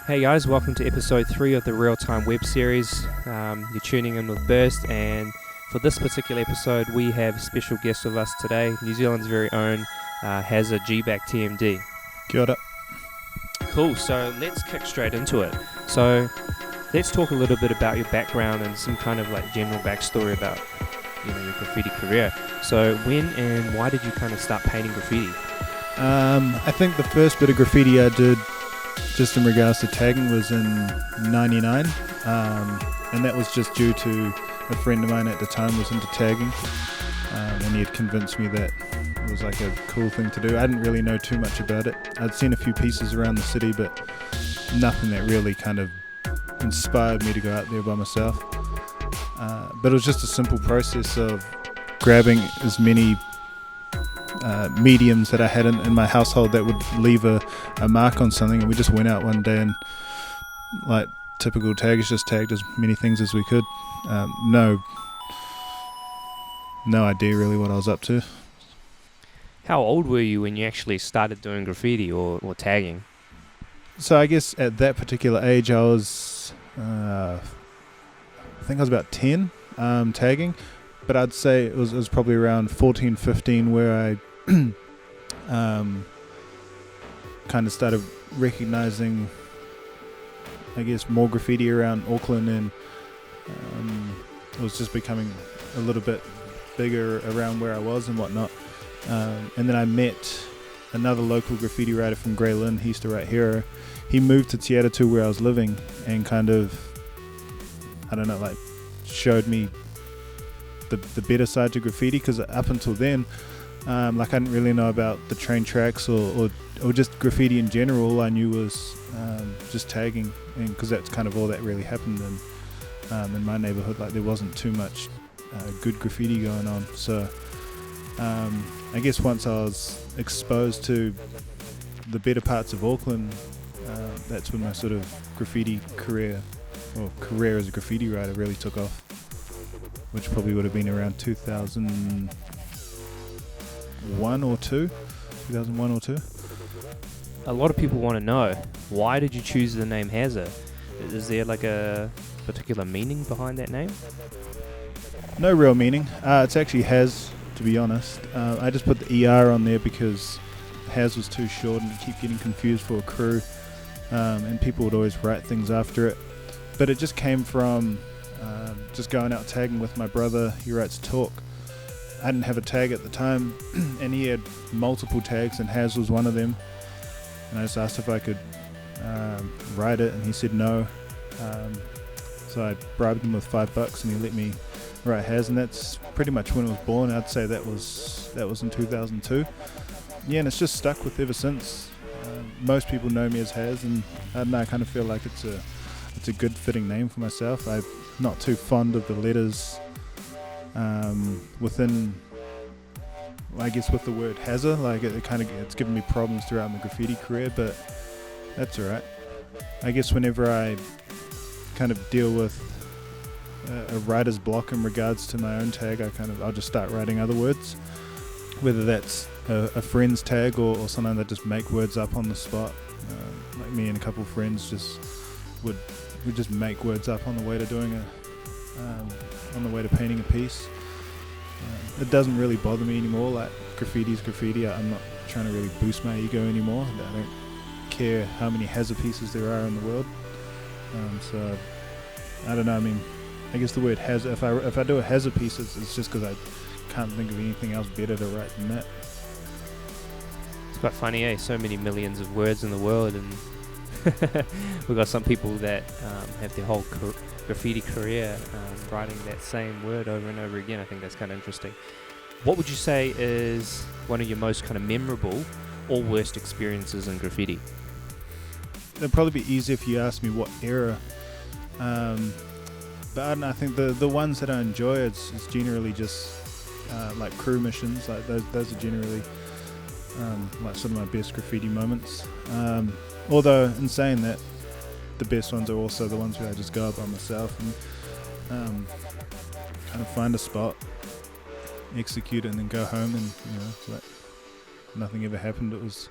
Hey guys, welcome to episode 3 of the Real Time web series. You're tuning in with Burst, and for this particular episode we have a special guest with us today, New Zealand's very own Hazza G-Back TMD. Kia ora. Cool, so let's kick straight into it. So let's talk a little bit about your background and some kind of like general backstory about your graffiti career. So when and why did you kind of start painting graffiti? I think the first bit of graffiti I did just in regards to tagging was in 99, and that was just due to a friend of mine at the time was into tagging, and he had convinced me that it was like a cool thing to do. I didn't really know too much about it. I'd seen a few pieces around the city, but nothing that really kind of inspired me to go out there by myself. But it was just a simple process of grabbing as many mediums that I had in my household that would leave a mark on something, and we just went out one day and, like typical taggers, just tagged as many things as we could. No idea really what I was up to. How old were you when you actually started doing graffiti or tagging? So I guess at that particular age I was I think I was about 10 tagging, but I'd say it was probably around 14, 15 where I kind of started recognizing, I guess, more graffiti around Auckland, and it was just becoming a little bit bigger around where I was and whatnot. And then I met another local graffiti writer from Grey Lynn. He used to write Hero. He moved to Te Atatu where I was living and kind of, I don't know, like showed me the better side to graffiti, because up until then, like I didn't really know about the train tracks or just graffiti in general. All I knew was just tagging, and because that's kind of all that really happened in my neighborhood. Like there wasn't too much good graffiti going on. So I guess once I was exposed to the better parts of Auckland, that's when my sort of graffiti career, or career as a graffiti writer, really took off, which probably would have been around 2001 or 2. A lot of people want to know, why did you choose the name Hazza? Is there like a particular meaning behind that name? No real meaning. It's actually Haz, to be honest. I just put the ER on there because Haz was too short and keep getting confused for a crew, and people would always write things after it. But it just came from just going out tagging with my brother. He writes Talk. I didn't have a tag at the time, and he had multiple tags, and Haz was one of them. And I just asked if I could write it, and he said no. So I bribed him with $5, and he let me write Haz, and that's pretty much when it was born. I'd say that was in 2002. Yeah, and it's just stuck with ever since. Most people know me as Haz, and I don't know, I kind of feel like it's a good fitting name for myself. I'm not too fond of the letters within, I guess, with the word Hazza. Like it's given me problems throughout my graffiti career, but that's alright. I guess whenever I kind of deal with a writer's block in regards to my own tag, I'll just start writing other words, whether that's a friend's tag or something that just make words up on the spot. Like me and a couple of friends would just make words up on the way to doing on the way to painting a piece. It doesn't really bother me anymore. Like graffiti's graffiti. I'm not trying to really boost my ego anymore. I don't care how many hazard pieces there are in the world. So I don't know. I mean, I guess the word hazard. If I do a hazard piece, it's just because I can't think of anything else better to write than that. It's quite funny, eh? So many millions of words in the world, and we've got some people that have their whole graffiti career writing that same word over and over again. I think that's kind of interesting. What would you say is one of your most kind of memorable or worst experiences in graffiti? It'd probably be easier if you asked me what era. But I don't know, I think the ones that I enjoy, it's generally just like crew missions. Like those are generally like some of my best graffiti moments. Although in saying that, the best ones are also the ones where I just go out by myself and kind of find a spot, execute it, and then go home, and it's like nothing ever happened. It was,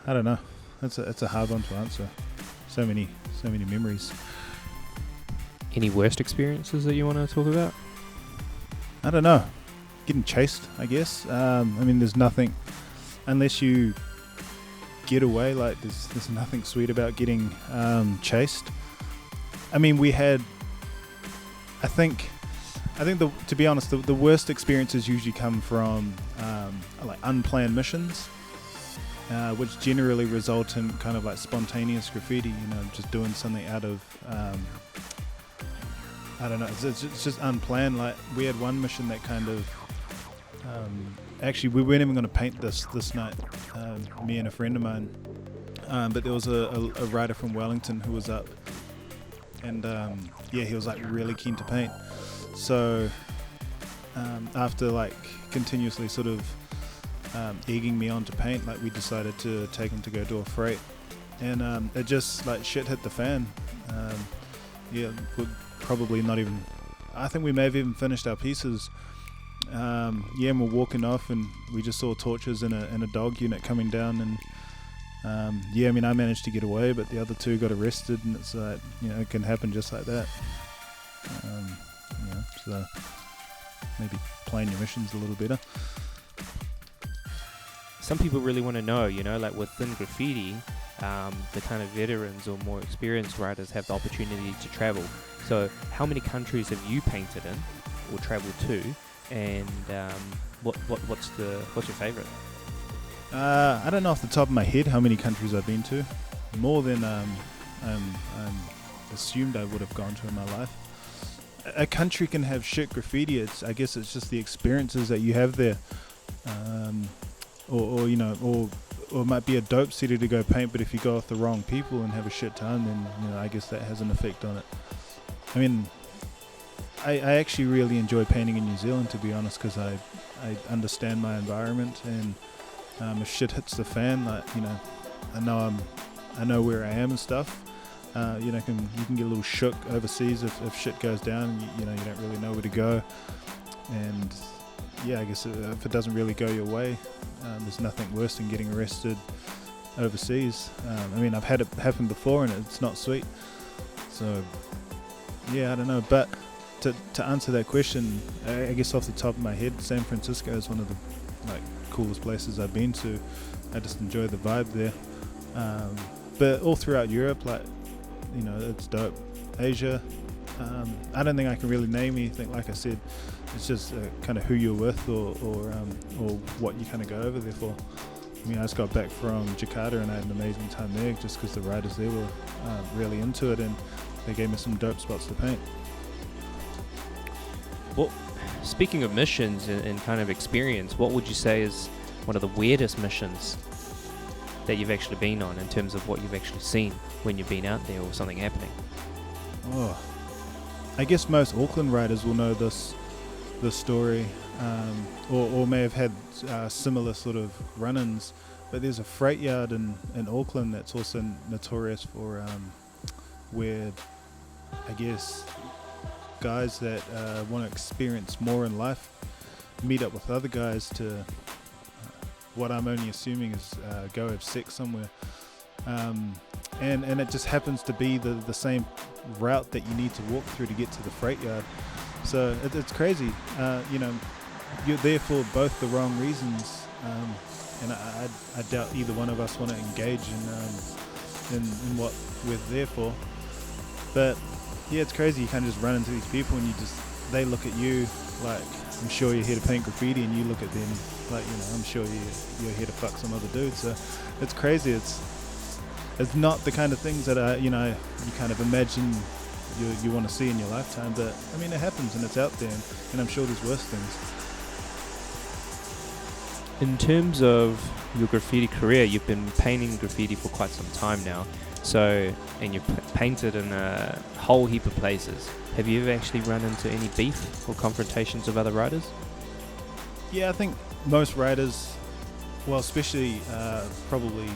I don't know. That's a hard one to answer. So many memories. Any worst experiences that you want to talk about? I don't know. Getting chased, I guess. I mean, there's nothing unless you get away. Like there's nothing sweet about getting chased. I mean, we had. I think to be honest, the worst experiences usually come from like unplanned missions, which generally result in kind of like spontaneous graffiti. Just doing something out of. I don't know. It's just unplanned. Like we had one mission that kind of. Actually, we weren't even going to paint this night. Me and a friend of mine, but there was a writer from Wellington who was up, and he was like really keen to paint. So after like continuously sort of egging me on to paint, like we decided to take him to go do a freight, and it just like shit hit the fan. Probably not even. I think we may have even finished our pieces. And we're walking off, and we just saw torches in a dog unit coming down, and I mean, I managed to get away, but the other two got arrested, and it's like, it can happen just like that. So maybe plan your missions a little better. Some people really want to know, like within graffiti, the kind of veterans or more experienced writers have the opportunity to travel. So how many countries have you painted in or traveled to, and what's your favorite? I don't know off the top of my head how many countries I've been to. More than assumed I would have gone to in my life. A country can have shit graffiti. I guess it's just the experiences that you have there, or it might be a dope city to go paint, but if you go with the wrong people and have a shit time, then I guess that has an effect on it. I mean, I actually really enjoy painting in New Zealand, to be honest, because I understand my environment, and if shit hits the fan, like I know where I am and stuff. You can get a little shook overseas if shit goes down, and you don't really know where to go. And I guess if it doesn't really go your way, there's nothing worse than getting arrested overseas. I mean, I've had it happen before, and it's not sweet. So I don't know, but to answer that question, I guess off the top of my head, San Francisco is one of the coolest places I've been to. I just enjoy the vibe there. But all throughout Europe, it's dope. Asia, I don't think I can really name anything. Like I said, it's just kind of who you're with or what you kind of go over there for. I mean, I just got back from Jakarta, and I had an amazing time there just because the writers there were really into it, and they gave me some dope spots to paint. Well, speaking of missions and kind of experience, what would you say is one of the weirdest missions that you've actually been on in terms of what you've actually seen when you've been out there or something happening? Oh, I guess most Auckland writers will know this story, or may have had similar sort of run-ins. But there's a freight yard in Auckland that's also notorious for where I guess guys that want to experience more in life meet up with other guys to what I'm only assuming is go have sex somewhere, and it just happens to be the same route that you need to walk through to get to the freight yard. So it's crazy. You're there for both the wrong reasons, and I doubt either one of us want to engage in what we're there for. But yeah, it's crazy. You kind of just run into these people, and they look at you like, I'm sure you're here to paint graffiti, and you look at them like, I'm sure you're here to fuck some other dude. So it's crazy. It's not the kind of things that you kind of imagine you want to see in your lifetime, but I mean, it happens and it's out there, and I'm sure there's worse things. In terms of your graffiti career, you've been painting graffiti for quite some time now. So, and you've painted in a whole heap of places. Have you ever actually run into any beef or confrontations with other writers? Yeah, I think most writers, well, especially probably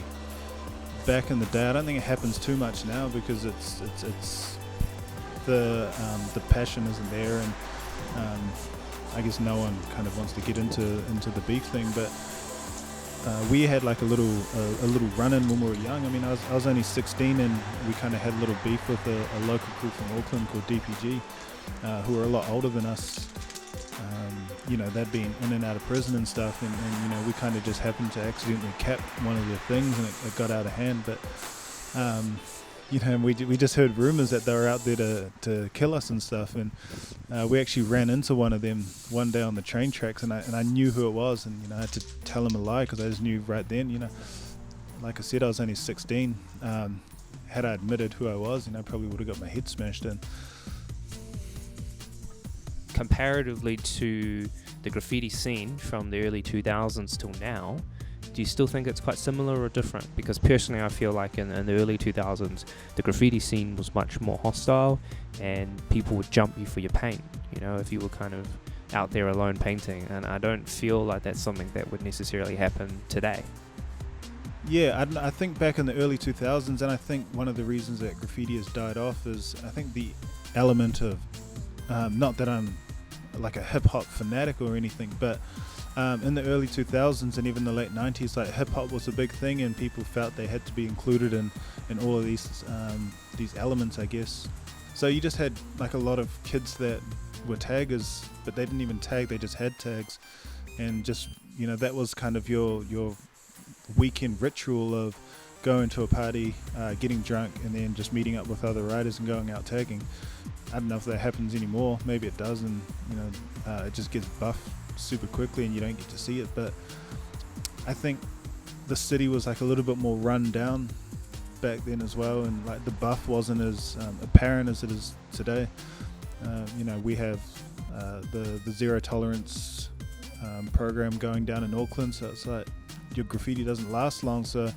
back in the day, I don't think it happens too much now, because it's the passion isn't there, and I guess no one kind of wants to get into the beef thing. But we had like a little run-in when we were young. I mean, I was only 16, and we kind of had a little beef with a local crew from Auckland called DPG, who were a lot older than us. They'd been in and out of prison and stuff, and we kind of just happened to accidentally cap one of the things, and it got out of hand. But we just heard rumors that they were out there to kill us and stuff, and we actually ran into one of them one day on the train tracks, and I knew who it was, and I had to tell him a lie, because I just knew right then. Like I said, I was only 16. Had I admitted who I was, I probably would have got my head smashed in. Comparatively to the graffiti scene from the early 2000s till now, do you still think it's quite similar or different? Because personally, I feel like in the early 2000s, the graffiti scene was much more hostile, and people would jump you for your paint, if you were kind of out there alone painting. And I don't feel like that's something that would necessarily happen today. Yeah, I think back in the early 2000s, and I think one of the reasons that graffiti has died off is, I think, the element of, not that I'm like a hip-hop fanatic or anything, but in the early 2000s and even the late 90s, like, hip-hop was a big thing, and people felt they had to be included in all of these elements, I guess. So you just had like a lot of kids that were taggers, but they didn't even tag, they just had tags, and just that was kind of your weekend ritual of going to a party, getting drunk, and then just meeting up with other writers and going out tagging. I don't know if that happens anymore. Maybe it does, and it just gets buffed super quickly and you don't get to see it. But I think the city was like a little bit more run down back then as well, and like the buff wasn't as apparent as it is today. We have the zero tolerance program going down in Auckland, so it's like your graffiti doesn't last long. So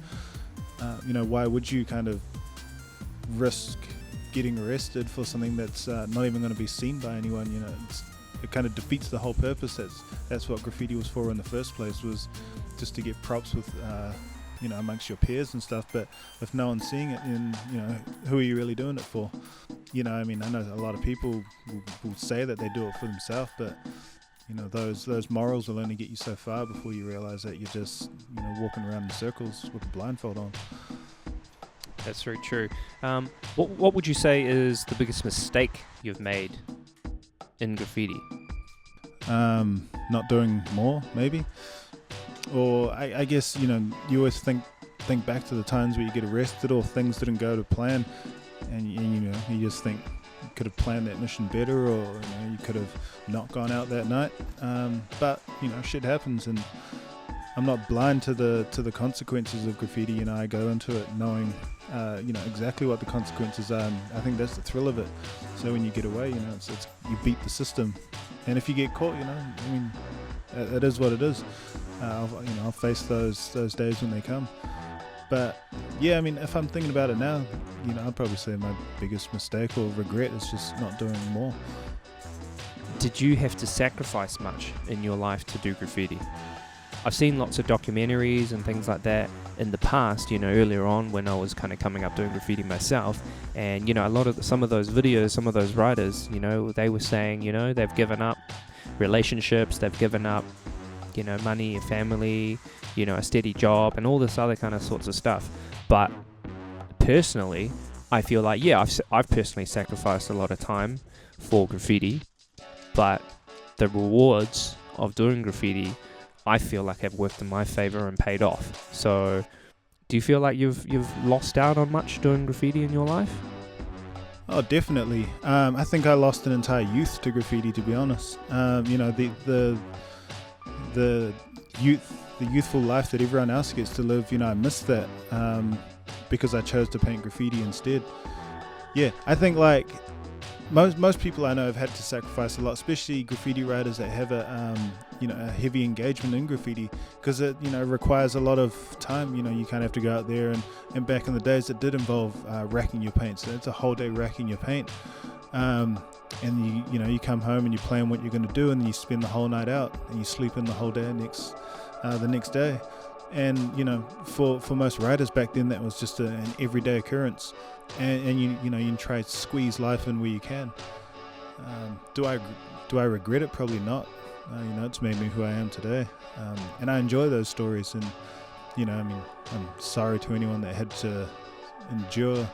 why would you kind of risk getting arrested for something that's not even going to be seen by anyone? It kind of defeats the whole purpose. That's what graffiti was for in the first place, was just to get props with amongst your peers and stuff. But if no one's seeing it, then who are you really doing it for? I know a lot of people will say that they do it for themselves, but those morals will only get you so far before you realize that you're just walking around in circles with a blindfold on. That's very true. What would you say is the biggest mistake you've made in graffiti? Not doing more, maybe. Or I guess you always think back to the times where you get arrested or things didn't go to plan, and you just think you could have planned that mission better, or you could have not gone out that night. But shit happens, and I'm not blind to the consequences of graffiti. I go into it knowing exactly what the consequences are, and I think that's the thrill of it. So when you get away, it's you beat the system, and if you get caught, it is what it is. I'll face those days when they come. But yeah, if I'm thinking about it now, I'd probably say my biggest mistake or regret is just not doing more. Did you have to sacrifice much in your life to do graffiti? I've seen lots of documentaries and things like that in the past, earlier on when I was kind of coming up doing graffiti myself, and some of those videos, some of those writers, they were saying, they've given up relationships, they've given up, money, family, a steady job, and all this other kind of sorts of stuff. But personally, I feel like, I've personally sacrificed a lot of time for graffiti, but the rewards of doing graffiti I feel like have worked in my favor and paid off. So do you feel like you've lost out on much doing graffiti in your life? Oh, definitely. I think I lost an entire youth to graffiti, to be honest. The youthful life that everyone else gets to live, I missed that because I chose to paint graffiti instead. Yeah, I think like most people I know have had to sacrifice a lot, especially graffiti writers that have a heavy engagement in graffiti, because it requires a lot of time. You kind of have to go out there, and back in the days it did involve racking your paint, so it's a whole day racking your paint, and you come home and you plan what you're going to do, and then you spend the whole night out and you sleep in the whole day the next day. And for most writers back then, that was just an everyday occurrence, and you try to squeeze life in where you can. Do I regret it? Probably not. It's made me who I am today, and I enjoy those stories. And I'm sorry to anyone that had to endure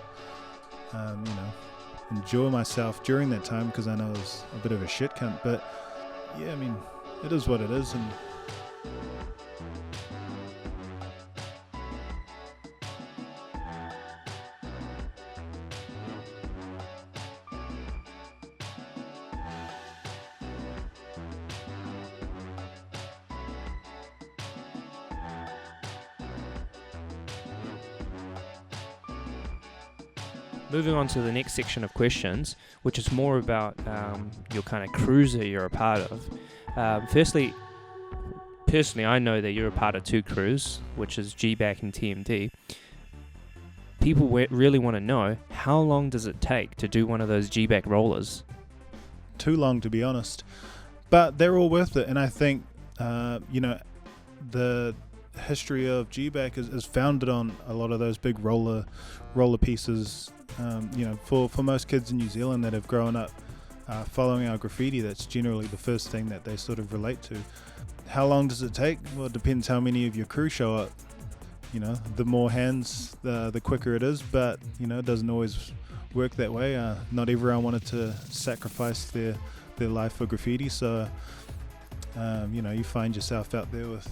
myself during that time, because I know it was a bit of a shit cunt. But yeah, it is what it is. And Moving on to the next section of questions, which is more about your kind of crews that you're a part of. Firstly, personally, I know that you're a part of two crews, which is GBAC and TMD. People really want to know, how long does it take to do one of those GBAC rollers? Too long, to be honest, but they're all worth it. And I think the history of GBAC is founded on a lot of those big roller pieces. For most kids in New Zealand that have grown up following our graffiti, that's generally the first thing that they sort of relate to. How long does it take? Well, it depends how many of your crew show up. The more hands, the quicker it is, but it doesn't always work that way. Not everyone wanted to sacrifice their life for graffiti, so you find yourself out there with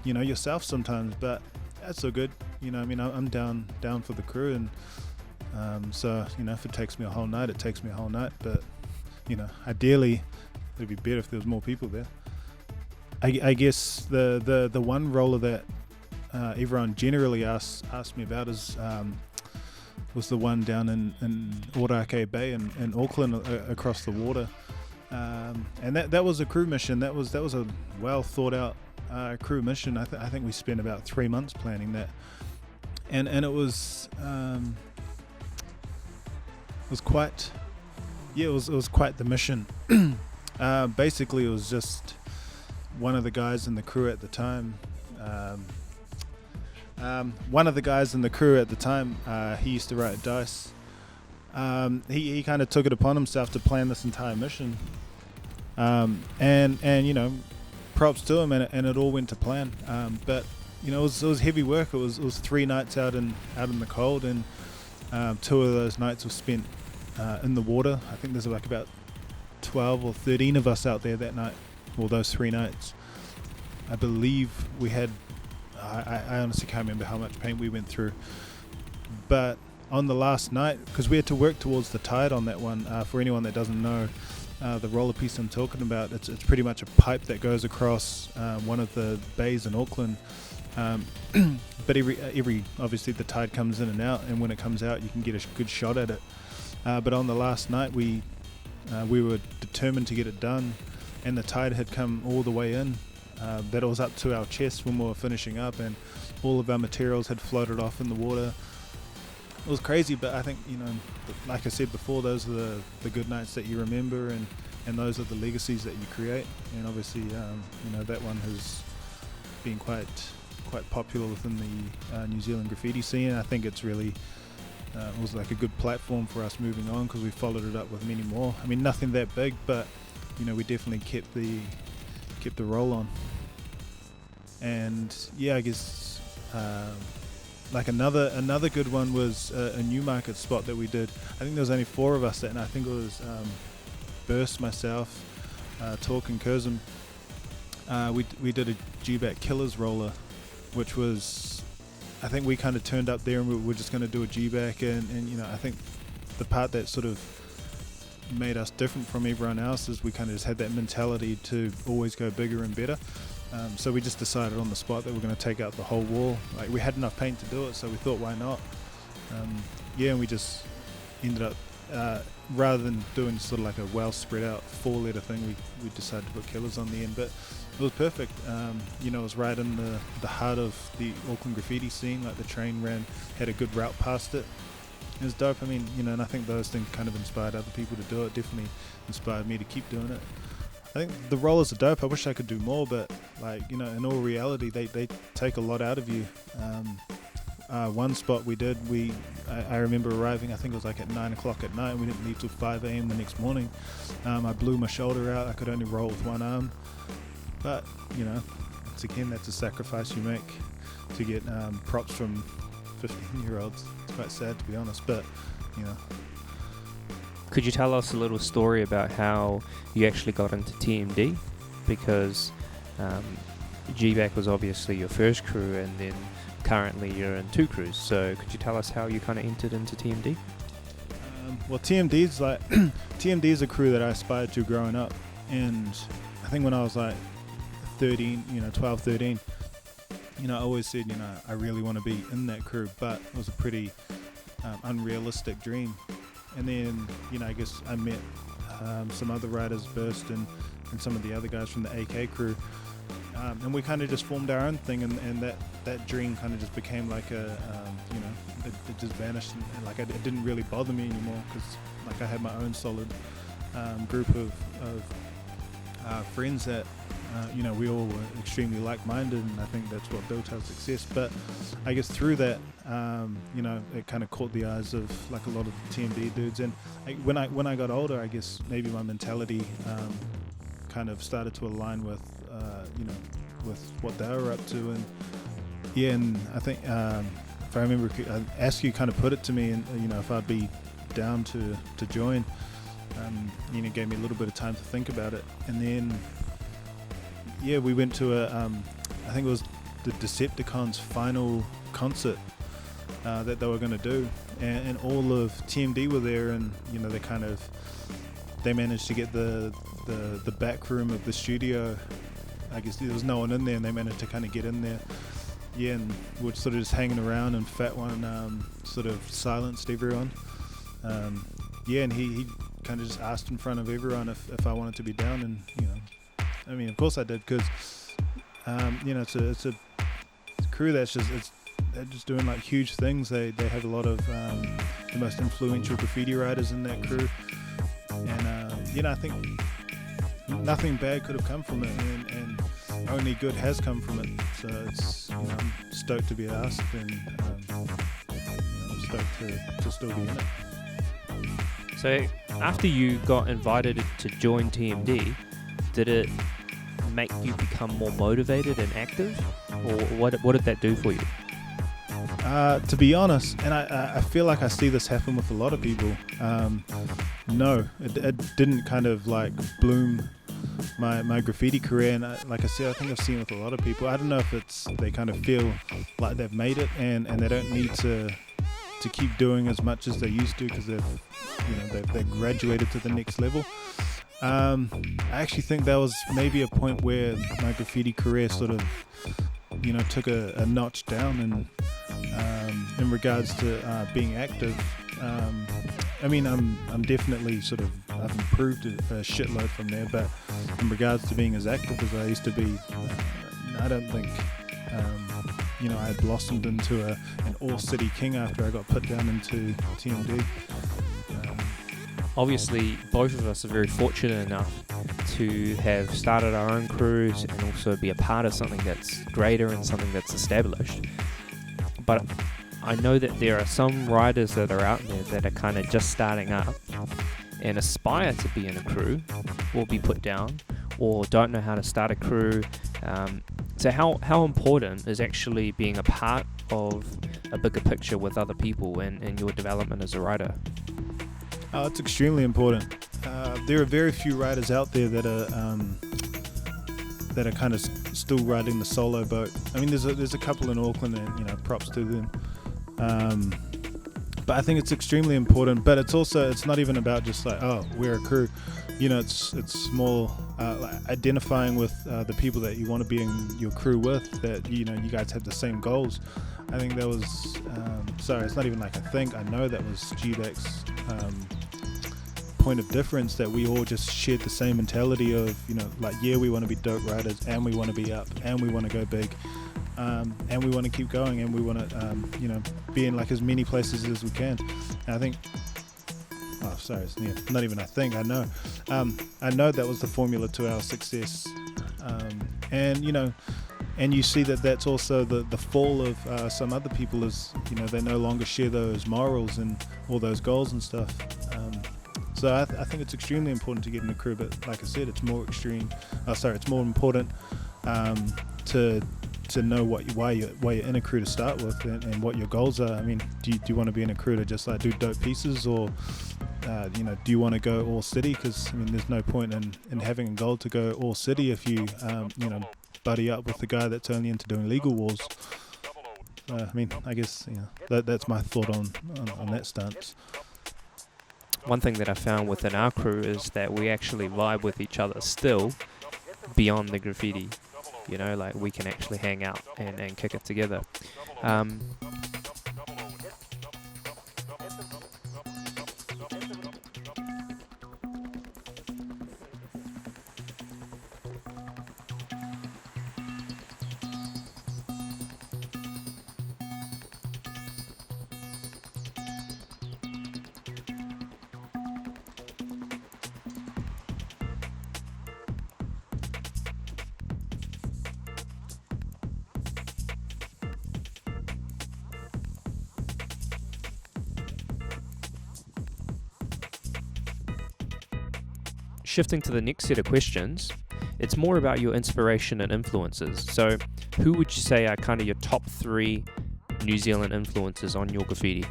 yourself sometimes, but that's so good. I'm down for the crew, and so if it takes me a whole night, it takes me a whole night. But ideally, it'd be better if there was more people there. I guess the one roller that everyone generally asks me about was the one down in Orake Bay in Auckland, across the water, and that was a crew mission. That was a well thought out crew mission. I think we spent about 3 months planning that, and it was quite the mission. Basically, it was just one of the guys in the crew at the time. He used to write dice. He kind of took it upon himself to plan this entire mission, and props to him, and it all went to plan. But it was heavy work. It was 3 nights out in the cold, and 2 of those nights were spent in the water. I think there's like about 12 or 13 of us out there that night, or those 3 nights. I believe we had, I honestly can't remember how much paint we went through, but on the last night, because we had to work towards the tide on that one. For anyone that doesn't know, the roller piece I'm talking about, it's pretty much a pipe that goes across one of the bays in Auckland. But every obviously the tide comes in and out, and when it comes out, you can get a good shot at it. But on the last night, we were determined to get it done, and the tide had come all the way in. That was up to our chest when we were finishing up, and all of our materials had floated off in the water. It was crazy, but I think, like I said before, those are the good nights that you remember, and those are the legacies that you create. And obviously, that one has been quite popular within the New Zealand graffiti scene. I think it's really it was like a good platform for us moving on, because we followed it up with many more. I mean, nothing that big, but we definitely kept the roll on. And yeah, I guess like another good one was a Newmarket spot that we did. I think there was only 4 of us that, and I think it was Burst, myself, Talk, and Curzum. we did a G-Back Killers roller, which was, I think we kind of turned up there and we were just going to do a G-Back, and you know, I think the part that sort of made us different from everyone else is we kind of just had that mentality to always go bigger and better. So we just decided on the spot that we're going to take out the whole wall. Like, we had enough paint to do it, so we thought, why not? And we just ended up, rather than doing sort of like a well spread out 4-letter thing, we decided to put Killers on the end. But it was perfect. It was right in the heart of the Auckland graffiti scene. Like, the train had a good route past it. It was dope. I mean, and I think those things kind of inspired other people to do it. Definitely inspired me to keep doing it. I think the rollers are dope. I wish I could do more, but in all reality, they take a lot out of you. One spot we did, I remember arriving, I think it was like at 9 o'clock at night, and we didn't leave till 5 a.m. the next morning. I blew my shoulder out. I could only roll with one arm. But, once again, that's a sacrifice you make to get props from 15-year-olds. It's quite sad, to be honest, but, Could you tell us a little story about how you actually got into TMD? Because G-Back was obviously your first crew, and then currently you're in 2 crews. So could you tell us how you kind of entered into TMD? Well, TMD's TMD is a crew that I aspired to growing up, and I think when I was like 13, 12, 13, I always said, I really want to be in that crew, but it was a pretty unrealistic dream. And then, I guess I met some other riders, Burst and some of the other guys from the AK crew, and we kind of just formed our own thing, and that dream kind of just became like it just vanished, and like it didn't really bother me anymore, because like I had my own solid group of friends that we all were extremely like-minded, and I think that's what built our success. But I guess through that, it kind of caught the eyes of like a lot of the TMD dudes, and when I got older, I guess maybe my mentality kind of started to align with with what they were up to, and I think if I remember, Askew kind of put it to me, and if I'd be down to join, gave me a little bit of time to think about it, and then we went to I think it was the Decepticons' final concert that they were going to do, and all of TMD were there, and they managed to get the back room of the studio. I guess there was no one in there, and they managed to kind of get in there. And we're sort of just hanging around, and Fat One sort of silenced everyone. And he kind of just asked in front of everyone if I wanted to be down, and of course I did, because it's a crew that's they're just doing like huge things. They have a lot of the most influential graffiti writers in that crew, and I think nothing bad could have come from it, and only good has come from it. So it's I'm stoked to be asked, and I'm stoked to still be in it. So after you got invited to join TMD, did it make you become more motivated and active, or what did that do for you? To be honest, and I feel like I see this happen with a lot of people, no, it didn't kind of like bloom my graffiti career, and like I said, I think I've seen with a lot of people. I don't know if it's they kind of feel like they've made it, and they don't need to keep doing as much as they used to, because they've graduated to the next level. I actually think that was maybe a point where my graffiti career sort of took a notch down, and in regards to being active. I'm definitely I've improved a shitload from there, but in regards to being as active as I used to be, I don't think I had blossomed into an all-city king after I got put down into TMD. Obviously, both of us are very fortunate enough to have started our own crews and also be a part of something that's greater and something that's established. But I know that there are some riders that are out there that are kind of just starting up and aspire to be in a crew, or be put down, or don't know how to start a crew. So how important is actually being a part of a bigger picture with other people and your development as a rider? It's extremely important. There are very few riders out there that are that are kind of still riding the solo boat. I mean, there's a couple in Auckland, and props to them. But I think it's extremely important. But it's not even about just like, oh, we're a crew. It's more like identifying with the people that you want to be in your crew with. That you guys have the same goals. I think that was it's not even like I think. I know that was GBAC's point of difference, that we all just shared the same mentality of we want to be dope riders, and we want to be up, and we want to go big, and we want to keep going, and we want to be in like as many places as we can. And I think not even I think I know that was the formula to our success. And you see that that's also the fall of some other people is they no longer share those morals and all those goals and stuff. So I think it's extremely important to get in a crew, but like I said, it's more important to know why you're in a crew to start with, and what your goals are. I mean, do you want to be in a crew to just like do dope pieces, or do you want to go all city? Because I mean, there's no point in having a goal to go all city if you buddy up with the guy that's only into doing legal wars. I mean, I guess that's my thought on that stance. One thing that I found within our crew is that we actually vibe with each other still beyond the graffiti. Like we can actually hang out and kick it together. Shifting to the next set of questions, it's more about your inspiration and influences. So who would you say are kind of your top 3 New Zealand influences on your graffiti?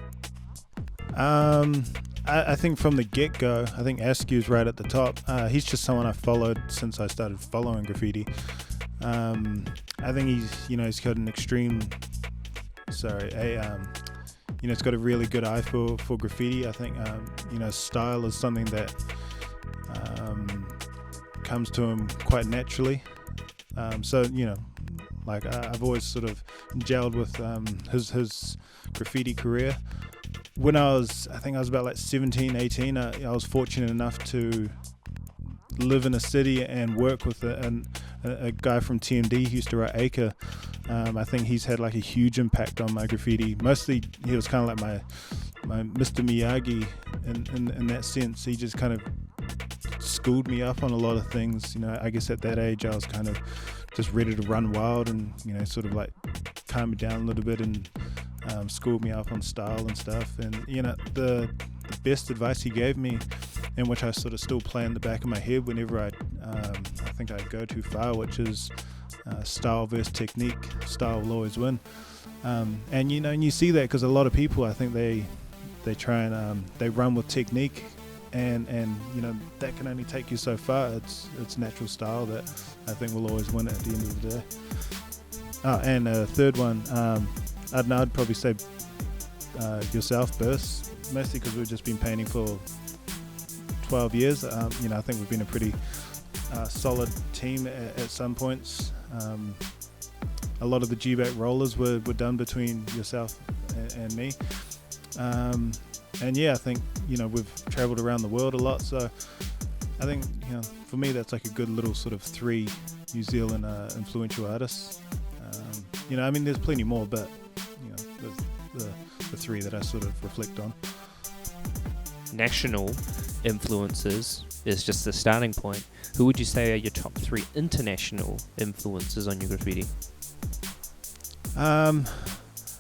I think from the get-go, I think Askew's right at the top. He's just someone I followed since I started following graffiti. I think he's got an extreme, he's got a really good eye for graffiti. I think, style is something that comes to him quite naturally. I've always sort of gelled with his graffiti career. When I was about like 17, 18, I was fortunate enough to live in a city and work with a guy from TMD who used to write Acre. I think he's had like a huge impact on my graffiti. Mostly he was kind of like my Mr. Miyagi in that sense. He just kind of schooled me up on a lot of things. I guess at that age I was kind of just ready to run wild, and sort of like calm me down a little bit, and schooled me up on style and stuff. And the best advice he gave me, and which I sort of still play in the back of my head whenever I think I go too far, which is style versus technique. Style will always win. And you see that because a lot of people, I think they try and they run with technique, and that can only take you so far. It's natural style that I think will always win at the end of the day. And a third one, I'd probably say yourself, Burst, mostly because we've just been painting for 12 years. I think we've been a pretty solid team at some points. A lot of the GBAC rollers were done between yourself and me. And yeah, I think, we've traveled around the world a lot. So I think, for me, that's like a good little sort of 3 New Zealand influential artists. There's plenty more, but, the 3 that I sort of reflect on. National influences is just the starting point. Who would you say are your top 3 international influences on your graffiti? I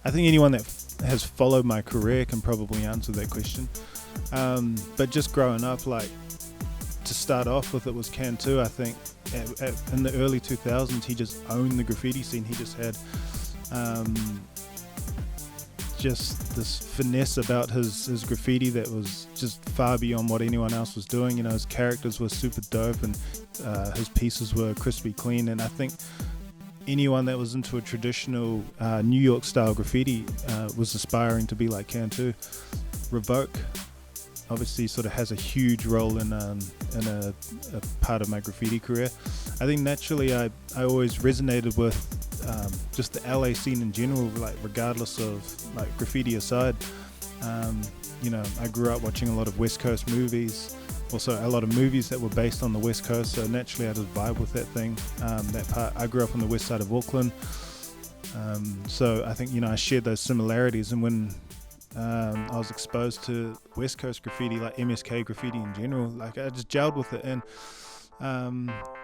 think anyone that has followed my career can probably answer that question. But just growing up, like, to start off with, it was Cantu. I think in the early 2000s, he just owned the graffiti scene. He just had just this finesse about his graffiti that was just far beyond what anyone else was doing. You know, his characters were super dope, and his pieces were crispy clean. And I think anyone that was into a traditional New York style graffiti was aspiring to be like Cantu. Revoke obviously sort of has a huge role in a part of my graffiti career. I think naturally I always resonated with just the LA scene in general, like regardless of like graffiti aside. You know, I grew up watching a lot of West Coast movies, also a lot of movies that were based on the West Coast, so naturally I just vibe with that thing. That part, I grew up on the west side of Auckland, so I think, you know, I shared those similarities. And when I was exposed to West Coast graffiti, like MSK graffiti in general, like I just gelled with it. And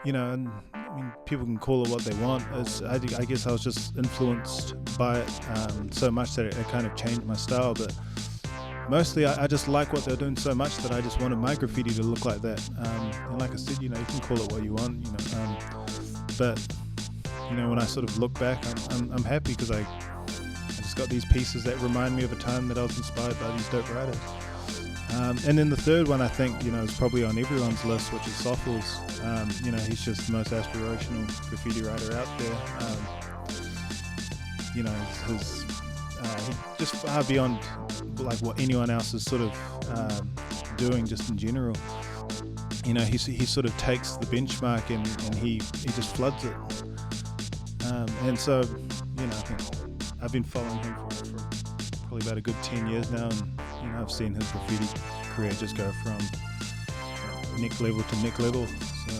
you know, and I mean, people can call it what they want. I guess I was just influenced by it so much that it kind of changed my style. But mostly I just like what they're doing so much that I just wanted my graffiti to look like that. And like I said, you know, you can call it what you want, you know, but you know, when I sort of look back, I'm happy because I just got these pieces that remind me of a time that I was inspired by these dope writers. And then the third one, I think, you know, is probably on everyone's list, which is Soffles. You know, he's just the most aspirational graffiti writer out there. You know, he just far beyond like what anyone else is sort of doing just in general. You know, he sort of takes the benchmark and he just floods it. And so, you know, I think I've been following him for probably about a good 10 years now, and you know, I've seen his graffiti career just go from neck level to neck level. So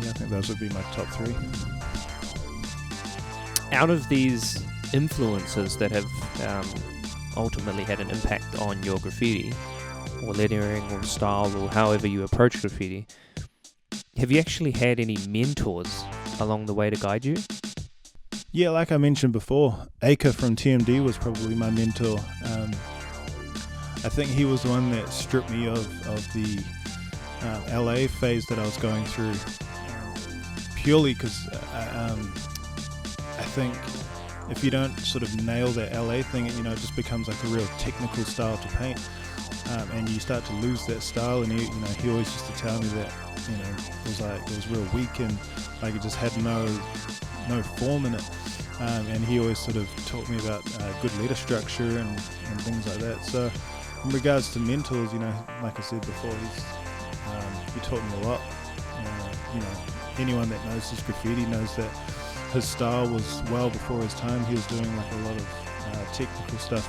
yeah, I think those would be my top three. Out of these influences that have ultimately had an impact on your graffiti, or lettering, or style, or however you approach graffiti, have you actually had any mentors along the way to guide you? Yeah, like I mentioned before, Aker from TMD was probably my mentor. I think he was the one that stripped me of the LA phase that I was going through, purely because I think if you don't sort of nail that LA thing, you know, it just becomes like a real technical style to paint, and you start to lose that style. And he always used to tell me that, you know, it was real weak and like it just had no form in it. And he always sort of taught me about good letter structure and things like that. So in regards to mentors, you know, like I said before, he taught me a lot. You know, anyone that knows his graffiti knows that his style was well before his time. He was doing like a lot of technical stuff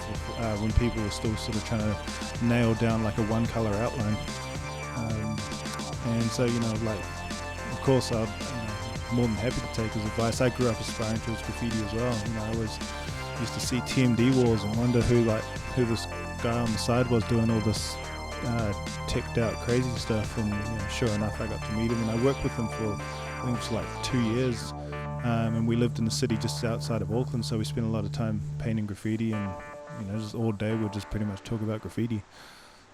when people were still sort of trying to nail down like a one color outline. And so, you know, like, of course I'd more than happy to take his advice. I grew up aspiring towards graffiti as well. You know, I always used to see TMD walls and wonder who this guy on the side was doing all this teched out crazy stuff. And you know, sure enough, I got to meet him, and I worked with him for I think it was like 2 years. And we lived in the city just outside of Auckland, so we spent a lot of time painting graffiti, and you know, just all day we'd just pretty much talk about graffiti.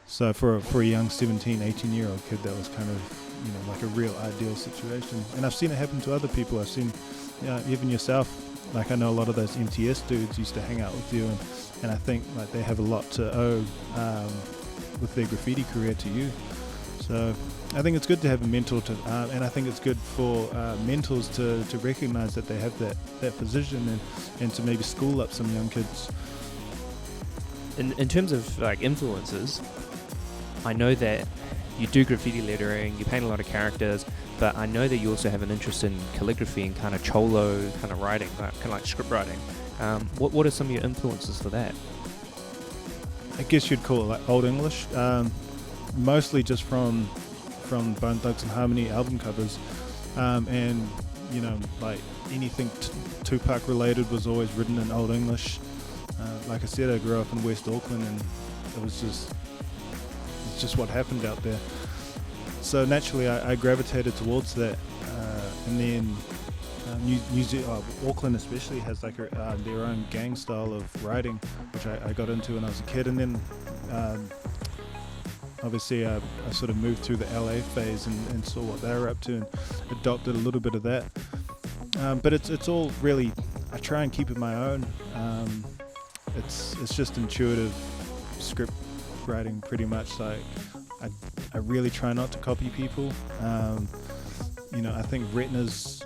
So for a young 17, 18-year-old kid, that was kind of, you know, like a real ideal situation. And I've seen it happen to other people. I've seen, you know, even yourself, like I know a lot of those MTS dudes used to hang out with you, and I think like they have a lot to owe with their graffiti career to you. So I think it's good to have a mentor and I think it's good for mentors to recognize that they have that position and to maybe school up some young kids. In terms of like influences, I know that you do graffiti lettering, you paint a lot of characters, but I know that you also have an interest in calligraphy and kind of cholo kind of writing, kind of like script writing. What are some of your influences for that? I guess you'd call it like Old English, mostly just from Bone Thugs and Harmony album covers, and you know, like anything Tupac related was always written in Old English. Like I said, I grew up in West Auckland, and it's just what happened out there. So naturally, I gravitated towards that, and then Auckland especially has like their own gang style of writing, which I got into when I was a kid, and then obviously I sort of moved through the LA phase and saw what they were up to and adopted a little bit of that. But it's all really, I try and keep it my own. it's just intuitive script writing, pretty much. Like I really try not to copy people. I think Retina's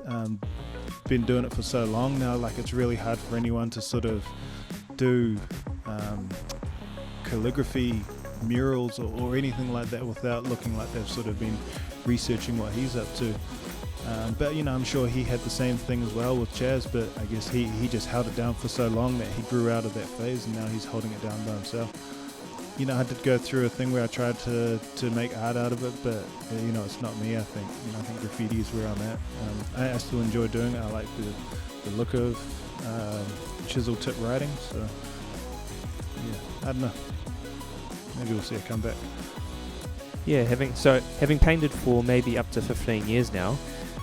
been doing it for so long now. Like, it's really hard for anyone to sort of do calligraphy murals or anything like that without looking like they've sort of been researching what he's up to. But I'm sure he had the same thing as well with Chaz, but I guess he just held it down for so long that he grew out of that phase, and now he's holding it down by himself. I did go through a thing where I tried to make art out of it, but it's not me. I think I think graffiti is where I'm at. I still enjoy doing it. I like the look of chisel tip writing, so yeah, I don't know. Maybe we'll see it come back. Yeah, having painted for maybe up to 15 years now,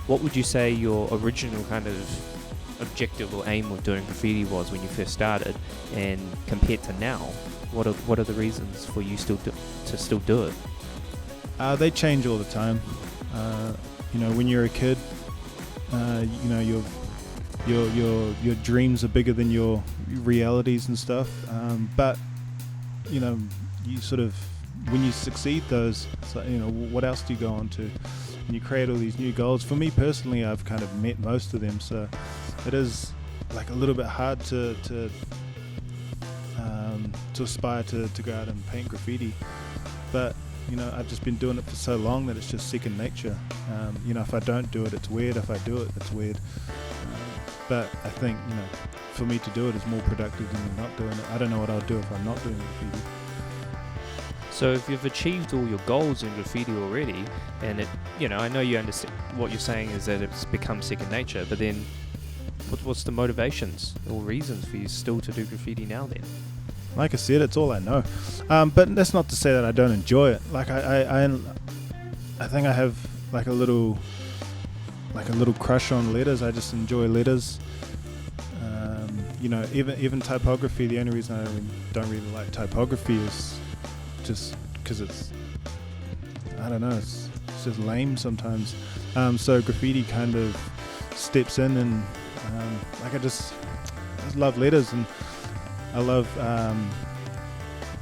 what would you say your original kind of objective or aim of doing graffiti was when you first started, and compared to now, what are the reasons for you still do it? They change all the time. When you're a kid, your dreams are bigger than your realities and stuff. But you sort of, when you succeed those, so, what else do you go on to? And you create all these new goals. For me personally, I've kind of met most of them, so it is like a little bit hard to aspire to go out and paint graffiti. But I've just been doing it for so long that it's just second nature. If I don't do it, it's weird. If I do it, it's weird. But I think for me to do it is more productive than not doing it. I don't know what I'll do if I'm not doing graffiti. So if you've achieved all your goals in graffiti already, and I know you understand what you're saying is that it's become second nature, but then what's the motivations or reasons for you still to do graffiti now then? Like I said, it's all I know. But that's not to say that I don't enjoy it. Like I think I have like a little crush on letters. I just enjoy letters. Even typography. The only reason I don't really like typography is just because it's just lame sometimes. So graffiti kind of steps in, and I just love letters, and I love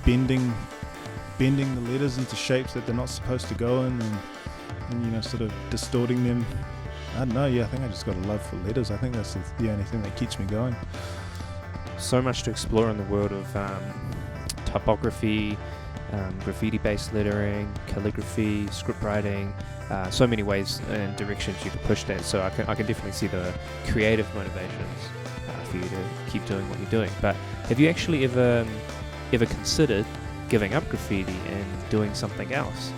bending the letters into shapes that they're not supposed to go in, and sort of distorting them. I don't know. Yeah, I think I just got a love for letters. I think that's the only thing that keeps me going. So much to explore in the world of typography, graffiti-based lettering, calligraphy, script writing. So many ways and directions you can push that. So I can definitely see the creative motivations for you to keep doing what you're doing. But have you actually ever considered giving up graffiti and doing something else?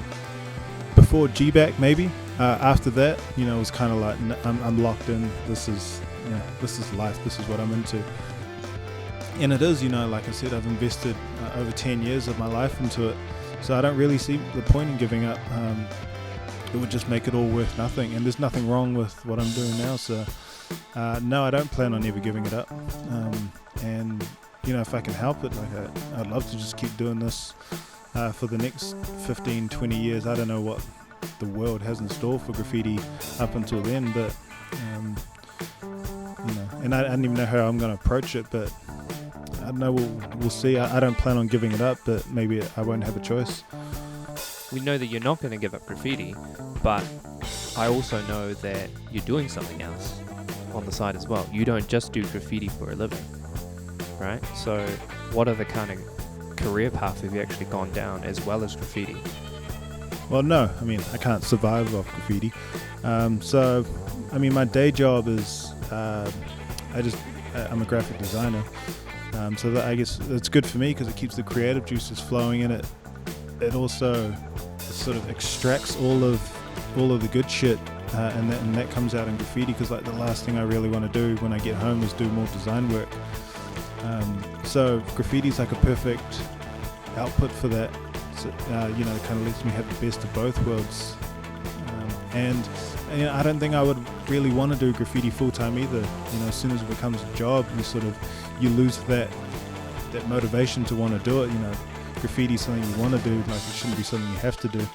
Before GBAC, maybe. After that, it was kind of like I'm locked in. This is life. This is what I'm into. And it is, like I said, I've invested over 10 years of my life into it. So I don't really see the point in giving up. It would just make it all worth nothing. And there's nothing wrong with what I'm doing now. So no, I don't plan on ever giving it up. And if I can help it, like I'd love to just keep doing this for the next 15, 20 years. I don't know what the world has in store for graffiti up until then, but and I don't even know how I'm going to approach it, but I don't know, we'll see. I don't plan on giving it up, but maybe I won't have a choice. We know that you're not going to give up graffiti, but I also know that you're doing something else on the side as well. You don't just do graffiti for a living, right? So what are the kind of career path have you actually gone down as well as graffiti? Well, no, I can't survive off graffiti. So my day job is I'm a graphic designer. So that, I guess it's good for me because it keeps the creative juices flowing, and it also sort of extracts all of the good shit, and that comes out in graffiti, because like the last thing I really want to do when I get home is do more design work. So graffiti is like a perfect output for that. So, it kind of lets me have the best of both worlds. And I don't think I would really want to do graffiti full time either. As soon as it becomes a job, you lose that motivation to want to do it. Graffiti is something you want to do, like it shouldn't be something you have to do.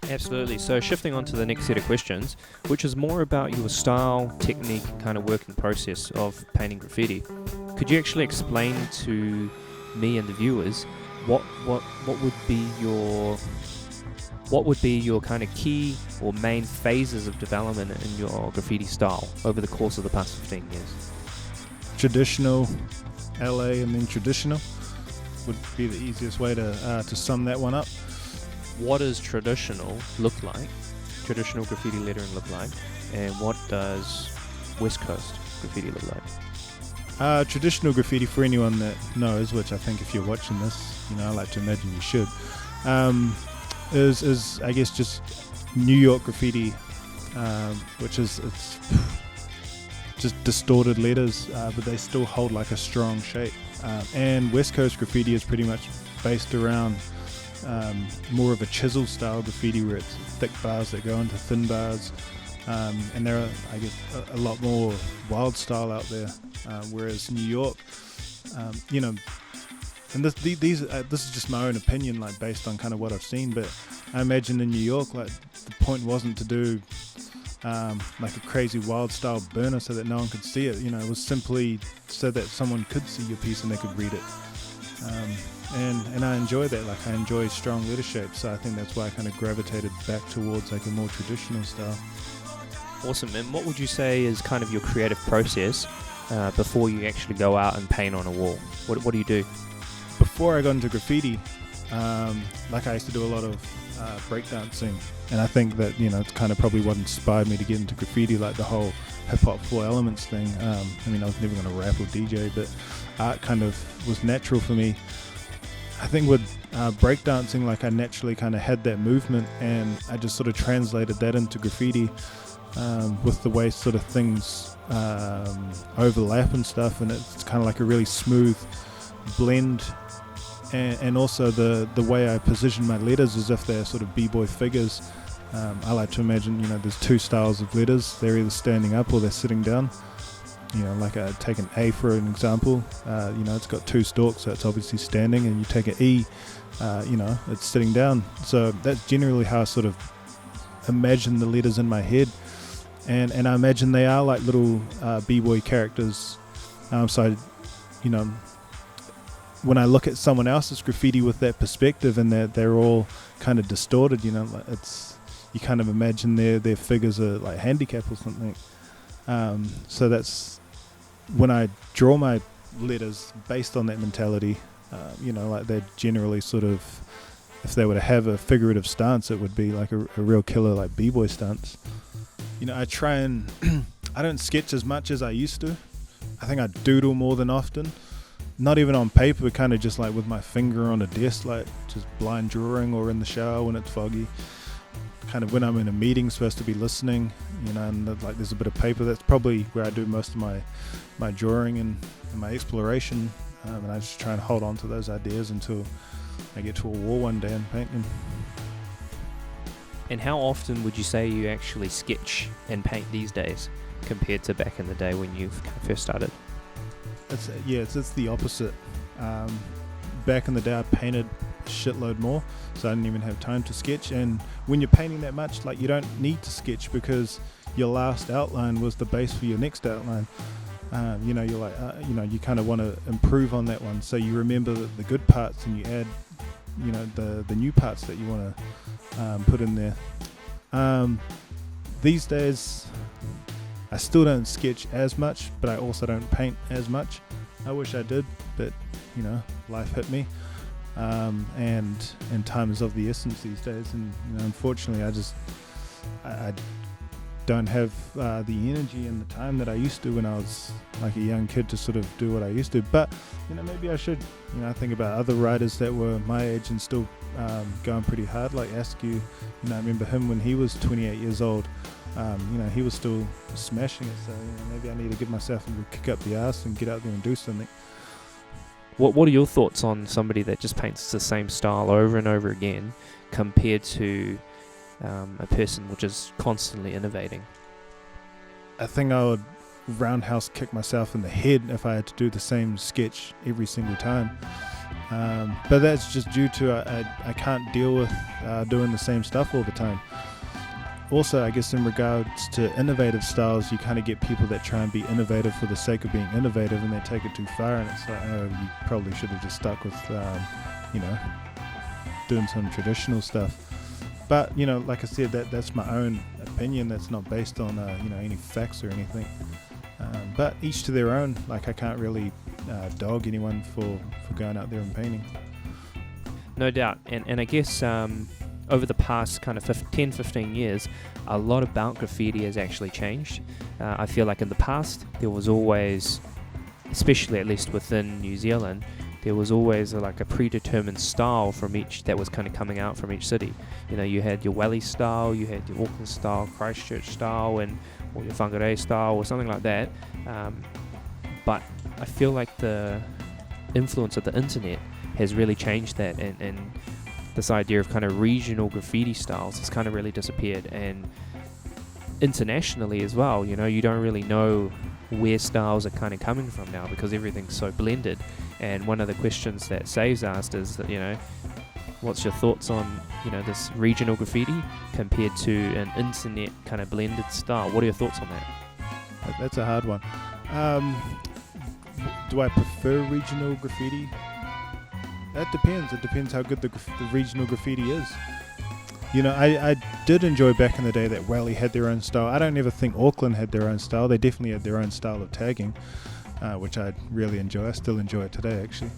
Absolutely. So shifting on to the next set of questions, which is more about your style, technique, kind of working process of painting graffiti. Could you actually explain to me and the viewers what would be your kind of key or main phases of development in your graffiti style over the course of the past 15 years? Traditional, LA, and then traditional would be the easiest way to sum that one up. What does traditional look like? Traditional graffiti lettering look like, and what does West Coast graffiti look like? Traditional graffiti, for anyone that knows, which I think if you're watching this, I like to imagine you should, is I guess just New York graffiti, which it's just distorted letters, but they still hold like a strong shape. And West Coast graffiti is pretty much based around more of a chisel style graffiti, where it's thick bars that go into thin bars, and there are, I guess, a lot more wild style out there, whereas New York, and this is just my own opinion, like based on kind of what I've seen, but I imagine in New York, like the point wasn't to do like a crazy wild style burner so that no one could see it. It was simply so that someone could see your piece and they could read it. And I enjoy that. Like I enjoy strong letter shapes, so I think that's why I kind of gravitated back towards like a more traditional style. Awesome. And what would you say is kind of your creative process before you actually go out and paint on a wall? What do you do? Before I got into graffiti, like I used to do a lot of breakdancing, and I think that it's kind of probably what inspired me to get into graffiti, like the whole hip hop 4 elements thing. I mean, I was never going to rap or DJ, but art kind of was natural for me. I think with breakdancing, like I naturally kind of had that movement, and I just sort of translated that into graffiti with the way sort of things overlap and stuff, and it's kind of like a really smooth blend. And also the way I position my letters as if they're sort of b-boy figures. I like to imagine, there's two styles of letters. They're either standing up or they're sitting down. Like I take an A for an example. It's got two stalks, so it's obviously standing. And you take an E, it's sitting down. So that's generally how I sort of imagine the letters in my head. And I imagine they are like little b-boy characters. When I look at someone else's graffiti with that perspective, and they're all kind of distorted, you kind of imagine their figures are like handicapped or something. So that's when I draw my letters based on that mentality. Like they're generally sort of, if they were to have a figurative stance, it would be like a real killer like b-boy stance. I try and I don't sketch as much as I used to. I think I doodle more than often. Not even on paper, kind of just like with my finger on a desk, like just blind drawing, or in the shower when it's foggy. Kind of when I'm in a meeting, supposed to be listening, and like there's a bit of paper. That's probably where I do most of my drawing and my exploration. And I just try and hold on to those ideas until I get to a wall one day and paint them. And how often would you say you actually sketch and paint these days compared to back in the day when you first started? It's the opposite. Back in the day I painted a shitload more, so I didn't even have time to sketch. And when you're painting that much, like you don't need to sketch, because your last outline was the base for your next outline. You're like, you kind of want to improve on that one, so you remember the good parts and you add, the new parts that you want to put in there. These days I still don't sketch as much, but I also don't paint as much. I wish I did, but life hit me, and time is of the essence these days. And unfortunately, I don't have the energy and the time that I used to when I was like a young kid to sort of do what I used to. But maybe I should. I think about other writers that were my age and still going pretty hard, like Askew. I remember him when he was 28 years old. He was still smashing it. So maybe I need to give myself a kick up the ass and get out there and do something. What are your thoughts on somebody that just paints the same style over and over again, compared to a person which is constantly innovating? I think I would roundhouse kick myself in the head if I had to do the same sketch every single time. But that's just due to I can't deal with doing the same stuff all the time. Also, I guess in regards to innovative styles, you kind of get people that try and be innovative for the sake of being innovative, and they take it too far, and it's like, oh, you probably should have just stuck with, doing some traditional stuff. But, like I said, that's my own opinion. That's not based on, any facts or anything. But each to their own. Like, I can't really dog anyone for going out there and painting. No doubt. And I guess over the past kind of 10-15 years, a lot about graffiti has actually changed. I feel like in the past, there was always, especially at least within New Zealand, there was always a predetermined style from each that was kind of coming out from each city. You had your Welly style, you had your Auckland style, Christchurch style, or your Whangarei style, or something like that. But I feel like the influence of the internet has really changed that, and this idea of kind of regional graffiti styles has kind of really disappeared. And internationally as well, you don't really know where styles are kind of coming from now because everything's so blended. And one of the questions that Saves asked is that, what's your thoughts on, this regional graffiti compared to an internet kind of blended style? What are your thoughts on that? That's a hard one. Do I prefer regional graffiti? That depends. It depends how good the regional graffiti is. I did enjoy back in the day that Welly had their own style. I don't ever think Auckland had their own style. They definitely had their own style of tagging, which I really enjoy. I still enjoy it today, actually.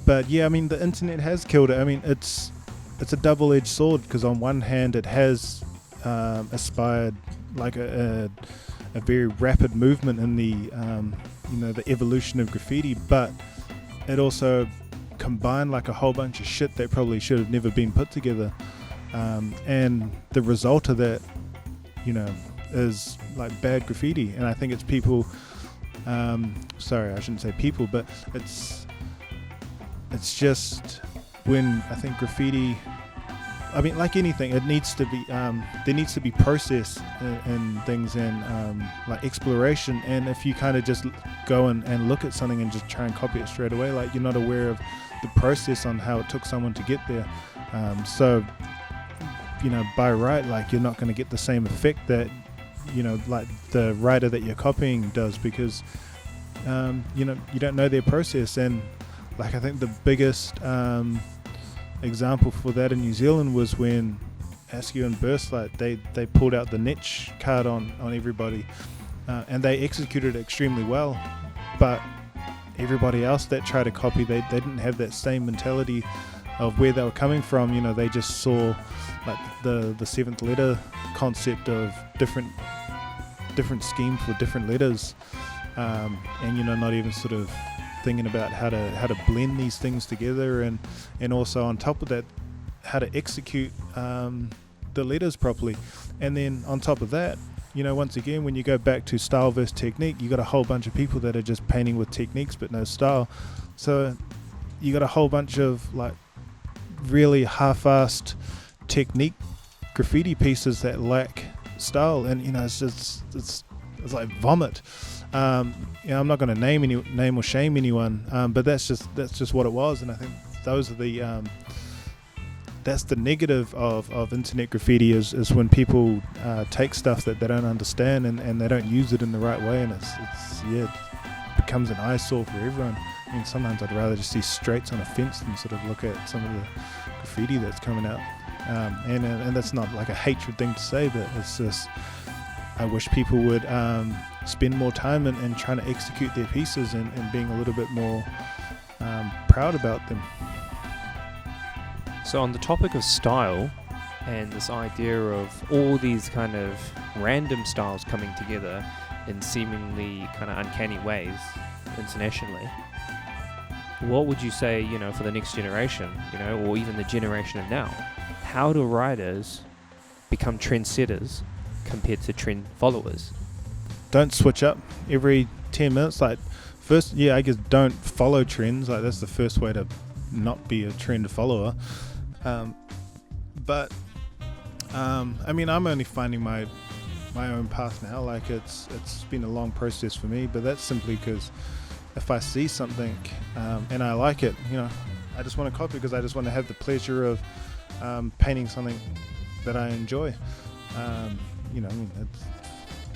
But yeah, the internet has killed it. It's a double-edged sword, because on one hand it has aspired like a very rapid movement in the evolution of graffiti, but it also combined like a whole bunch of shit that probably should have never been put together. And the result of that, is like bad graffiti. And I think it's people, sorry, I shouldn't say people, but it's just when I think graffiti, like anything, it needs to be, there needs to be process and things, and like exploration. And if you kind of just go and look at something and just try and copy it straight away, like you're not aware of the process on how it took someone to get there. So by right, like you're not going to get the same effect that like the writer that you're copying does, because you don't know their process. And like I think the biggest example for that in New Zealand was when Askew and Burstlight, they pulled out the niche card on everybody, and they executed it extremely well, but everybody else that tried to copy, they didn't have that same mentality of where they were coming from. They just saw like the seventh letter concept of different schemes for different letters, and not even sort of thinking about how to blend these things together, and also on top of that, how to execute the letters properly. And then on top of that, once again, when you go back to style versus technique, you got a whole bunch of people that are just painting with techniques but no style. So you got a whole bunch of like really half-assed technique graffiti pieces that lack style, and it's like vomit. I'm not going to name or shame anyone, but that's just what it was. And I think those are the that's the negative of internet graffiti, is when people take stuff that they don't understand and they don't use it in the right way, and it becomes an eyesore for everyone. Sometimes I'd rather just see straights on a fence than sort of look at some of the graffiti that's coming out. And that's not like a hatred thing to say, but it's just, I wish people would spend more time in trying to execute their pieces and being a little bit more proud about them. So on the topic of style and this idea of all these kind of random styles coming together in seemingly kind of uncanny ways internationally, what would you say, for the next generation, or even the generation of now? How do writers become trendsetters compared to trend followers? Don't switch up every 10 minutes. Like, first, I guess don't follow trends. Like, that's the first way to not be a trend follower. But I'm only finding my own path now. Like, it's been a long process for me, but that's simply because if I see something and I like it, I just want to copy because I just want to have the pleasure of painting something that I enjoy. You know, I mean,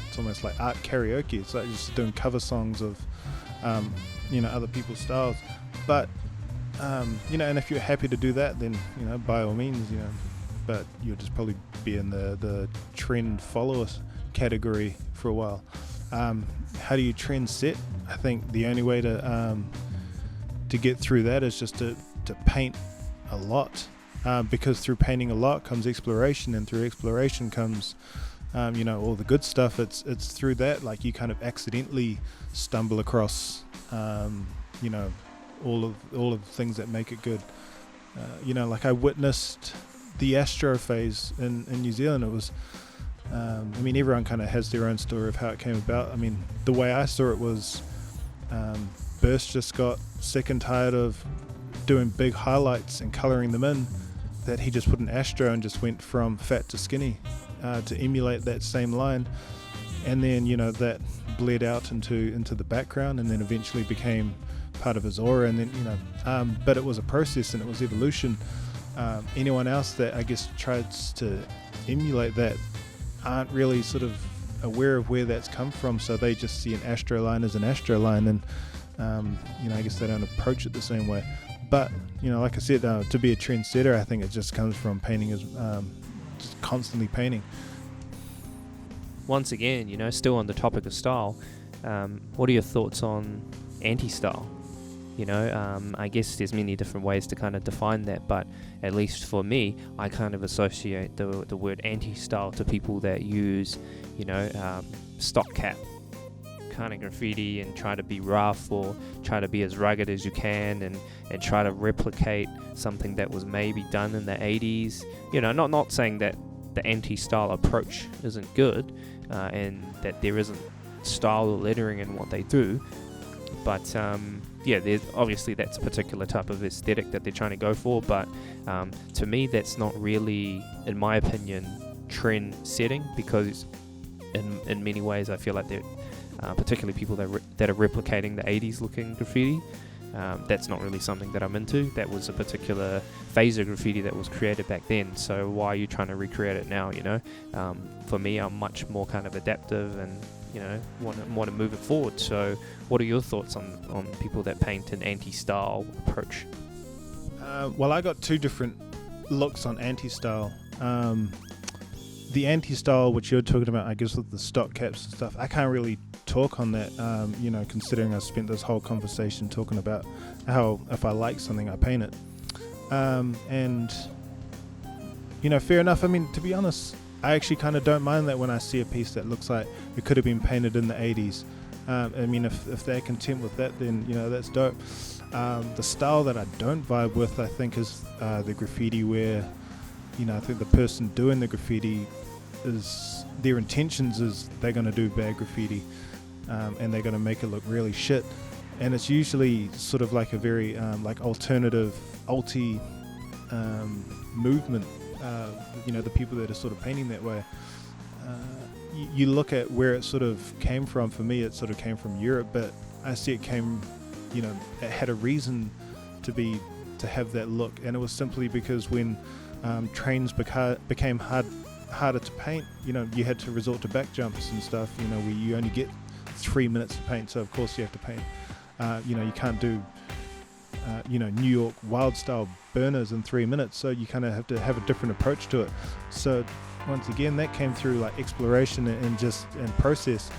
it's almost like art karaoke. It's like just doing cover songs of, you know, other people's styles. But, you know, and if you're happy to do that, then, you know, by all means, you know, but you'll just probably be in the trend followers category for a while. How do you trend set? I think the only way to get through that is just to paint a lot, because through painting a lot comes exploration, and through exploration comes you know, all the good stuff. It's through that, like, you kind of accidentally stumble across you know, all of the things that make it good. You know, like I witnessed the Astro phase in New Zealand. It was I mean, everyone kind of has their own story of how it came about. I mean, the way I saw it was Burst just got sick and tired of doing big highlights and colouring them in, that he just put an Astro and just went from fat to skinny to emulate that same line. And then, you know, that bled out into the background, and then eventually became part of his aura. And then, you know, but it was a process and it was evolution. Anyone else that I guess tries to emulate that aren't really sort of aware of where that's come from, so they just see an Astro line as an Astro line, and you know, I guess they don't approach it the same way. But, you know, like I said, to be a trendsetter, I think it just comes from painting as just constantly painting. Once again, you know, still on the topic of style, what are your thoughts on anti-style? You know, I guess there's many different ways to kind of define that, but at least for me, I kind of associate the word anti-style to people that use, you know, stock cap kind of graffiti and try to be rough, or try to be as rugged as you can, and try to replicate something that was maybe done in the 80s. You know, not saying that the anti-style approach isn't good, and that there isn't style or lettering in what they do, but yeah, there's obviously that's a particular type of aesthetic that they're trying to go for, but to me that's not really, in my opinion, trend setting, because in many ways I feel like they're particularly people that are replicating the 80s looking graffiti. That's not really something that I'm into. That was a particular phase of graffiti that was created back then, so why are you trying to recreate it now, you know? For me, I'm much more kind of adaptive and, you know, want to move it forward. So what are your thoughts on people that paint an anti-style approach? Well, I got two different looks on anti-style. The anti-style, which you're talking about, I guess, with the stock caps and stuff, I can't really talk on that, you know, considering I spent this whole conversation talking about how if I like something, I paint it. And, you know, fair enough. I mean, to be honest, I actually kind of don't mind that when I see a piece that looks like it could have been painted in the 80s. I mean, if they're content with that, then, you know, that's dope. The style that I don't vibe with, I think, is the graffiti where, you know, I think the person doing the graffiti is, their intentions is they're going to do bad graffiti, and they're going to make it look really shit. And it's usually sort of like a very like alternative, alti movement. You know, the people that are sort of painting that way. You look at where it sort of came from. For me, it sort of came from Europe, but I see it came, you know, it had a reason to have that look, and it was simply because when trains became harder to paint, you know, you had to resort to back jumps and stuff, you know, where you only get 3 minutes to paint, so of course you have to paint. You know, you can't do you know, New York wild style burners in 3 minutes, so you kind of have to have a different approach to it. So once again, that came through like exploration and process,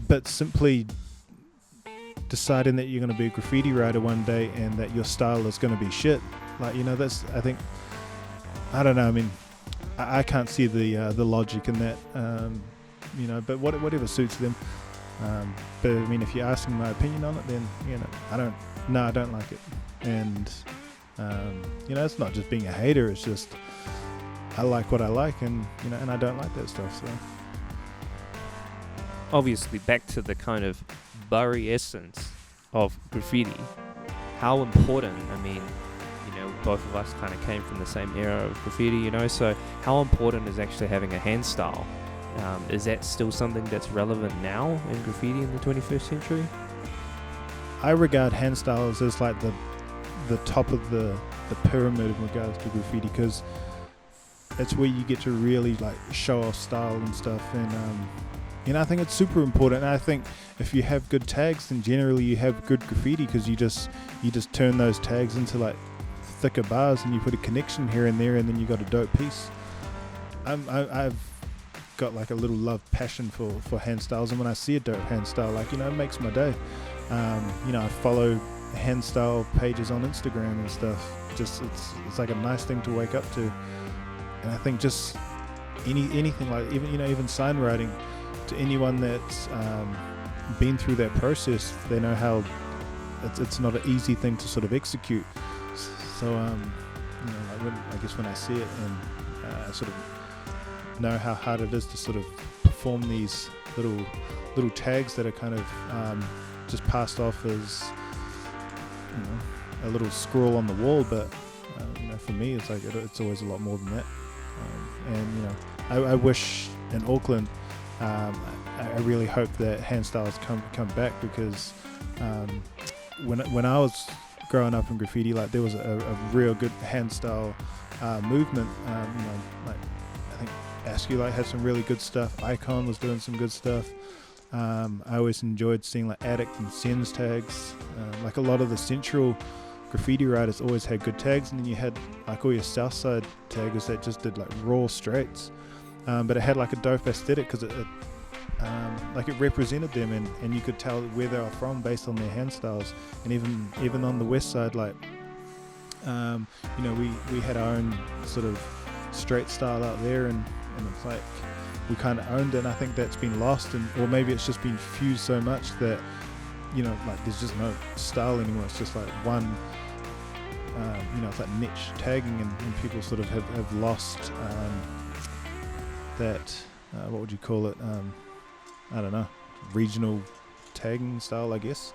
but simply deciding that you're going to be a graffiti writer one day and that your style is going to be shit, like, you know, that's, I think, I don't know, I mean, I can't see the logic in that, you know, but whatever suits them. But I mean, if you're asking my opinion on it, then, you know, I don't like it. And you know, it's not just being a hater, it's just I like what I like, and, you know, and I don't like that stuff. So Obviously, back to the kind of Bury essence of graffiti, how important, I mean, you know, both of us kind of came from the same era of graffiti, you know, so how important is actually having a hand style? Is that still something that's relevant now in graffiti in the 21st century? I regard hand styles as like the top of the pyramid in regards to graffiti, because that's where you get to really like show off style and stuff. And I think it's super important. And I think if you have good tags, then generally you have good graffiti, because you just turn those tags into like thicker bars, and you put a connection here and there, and then you got a dope piece. I've got like a little passion for hand styles, and when I see a dope hand style, like, it makes my day. I follow hand style pages on Instagram and stuff. Just it's like a nice thing to wake up to. And I think just anything like even sign writing, to anyone that's been through that process, they know how it's not an easy thing to sort of execute. So when I see it, and I sort of know how hard it is to sort of perform these little tags that are kind of just passed off as a little scroll on the wall, but for me it's like it's always a lot more than that. I wish in Auckland, I really hope that hand styles come back, because when I was growing up in graffiti, like, there was a real good hand style movement. Like, I think Askew had some really good stuff. Icon was doing some good stuff. I always enjoyed seeing like Addict and Sens tags. Like, a lot of the central graffiti writers always had good tags, and then you had like all your Southside taggers that just did like raw straights, but it had like a dope aesthetic, because it represented them, and you could tell where they were from based on their hand styles. And even on the west side, like we had our own sort of straight style out there, and it's like we kind of owned it. And I think that's been lost, or maybe it's just been fused so much that like there's just no style anymore. It's just like one it's like niche tagging, and people sort of have lost that what would you call it, I don't know, regional tagging style, I guess.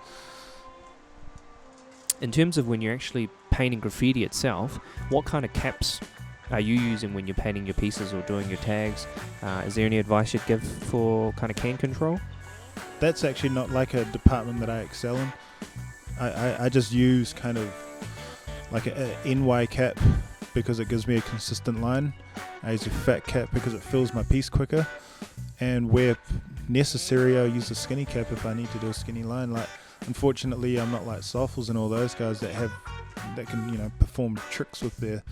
In terms of when you're actually painting graffiti itself, what kind of caps are you using when you're painting your pieces or doing your tags? Is there any advice you'd give for kind of can control? That's actually not like a department that I excel in. I just use kind of like a NY cap, because it gives me a consistent line. I use a fat cap because it fills my piece quicker, and where necessary I use a skinny cap if I need to do a skinny line. Like, unfortunately, I'm not like Soffles and all those guys that can perform tricks with their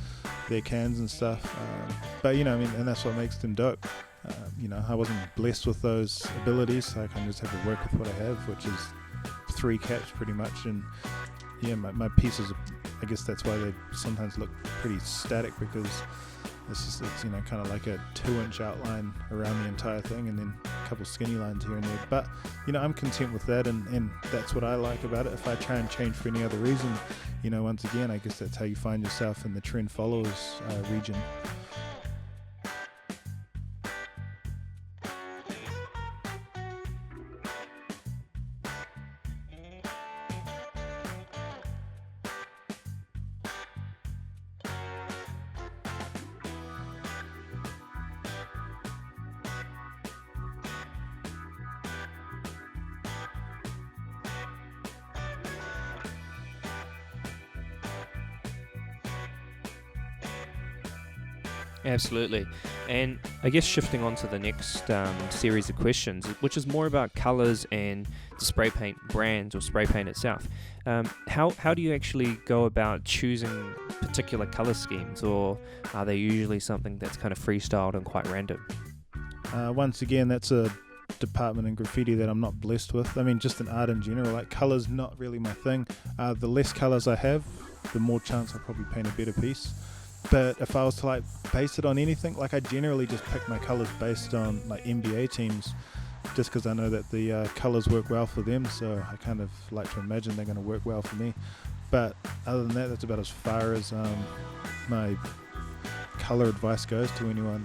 cans and stuff, but and that's what makes them dope. I wasn't blessed with those abilities, so I can just have to work with what I have, which is 3 caps pretty much. And my pieces, I guess that's why they sometimes look pretty static, because it's kind of like a 2-inch outline around the entire thing, and then a couple skinny lines here and there. But I'm content with that, and that's what I like about it. If I try and change for any other reason, once again, I guess that's how you find yourself in the trend followers region. Absolutely. And I guess shifting on to the next series of questions, which is more about colours and the spray paint brands or spray paint itself. How do you actually go about choosing particular colour schemes, or are they usually something that's kind of freestyled and quite random? Once again, that's a department in graffiti that I'm not blessed with. I mean, just in art in general, like, colour's not really my thing. The less colours I have, the more chance I'll probably paint a better piece. But if I was to like base it on anything, like, I generally just pick my colours based on like NBA teams, just because I know that the colours work well for them, so I kind of like to imagine they're going to work well for me. But other than that, that's about as far as my colour advice goes to anyone.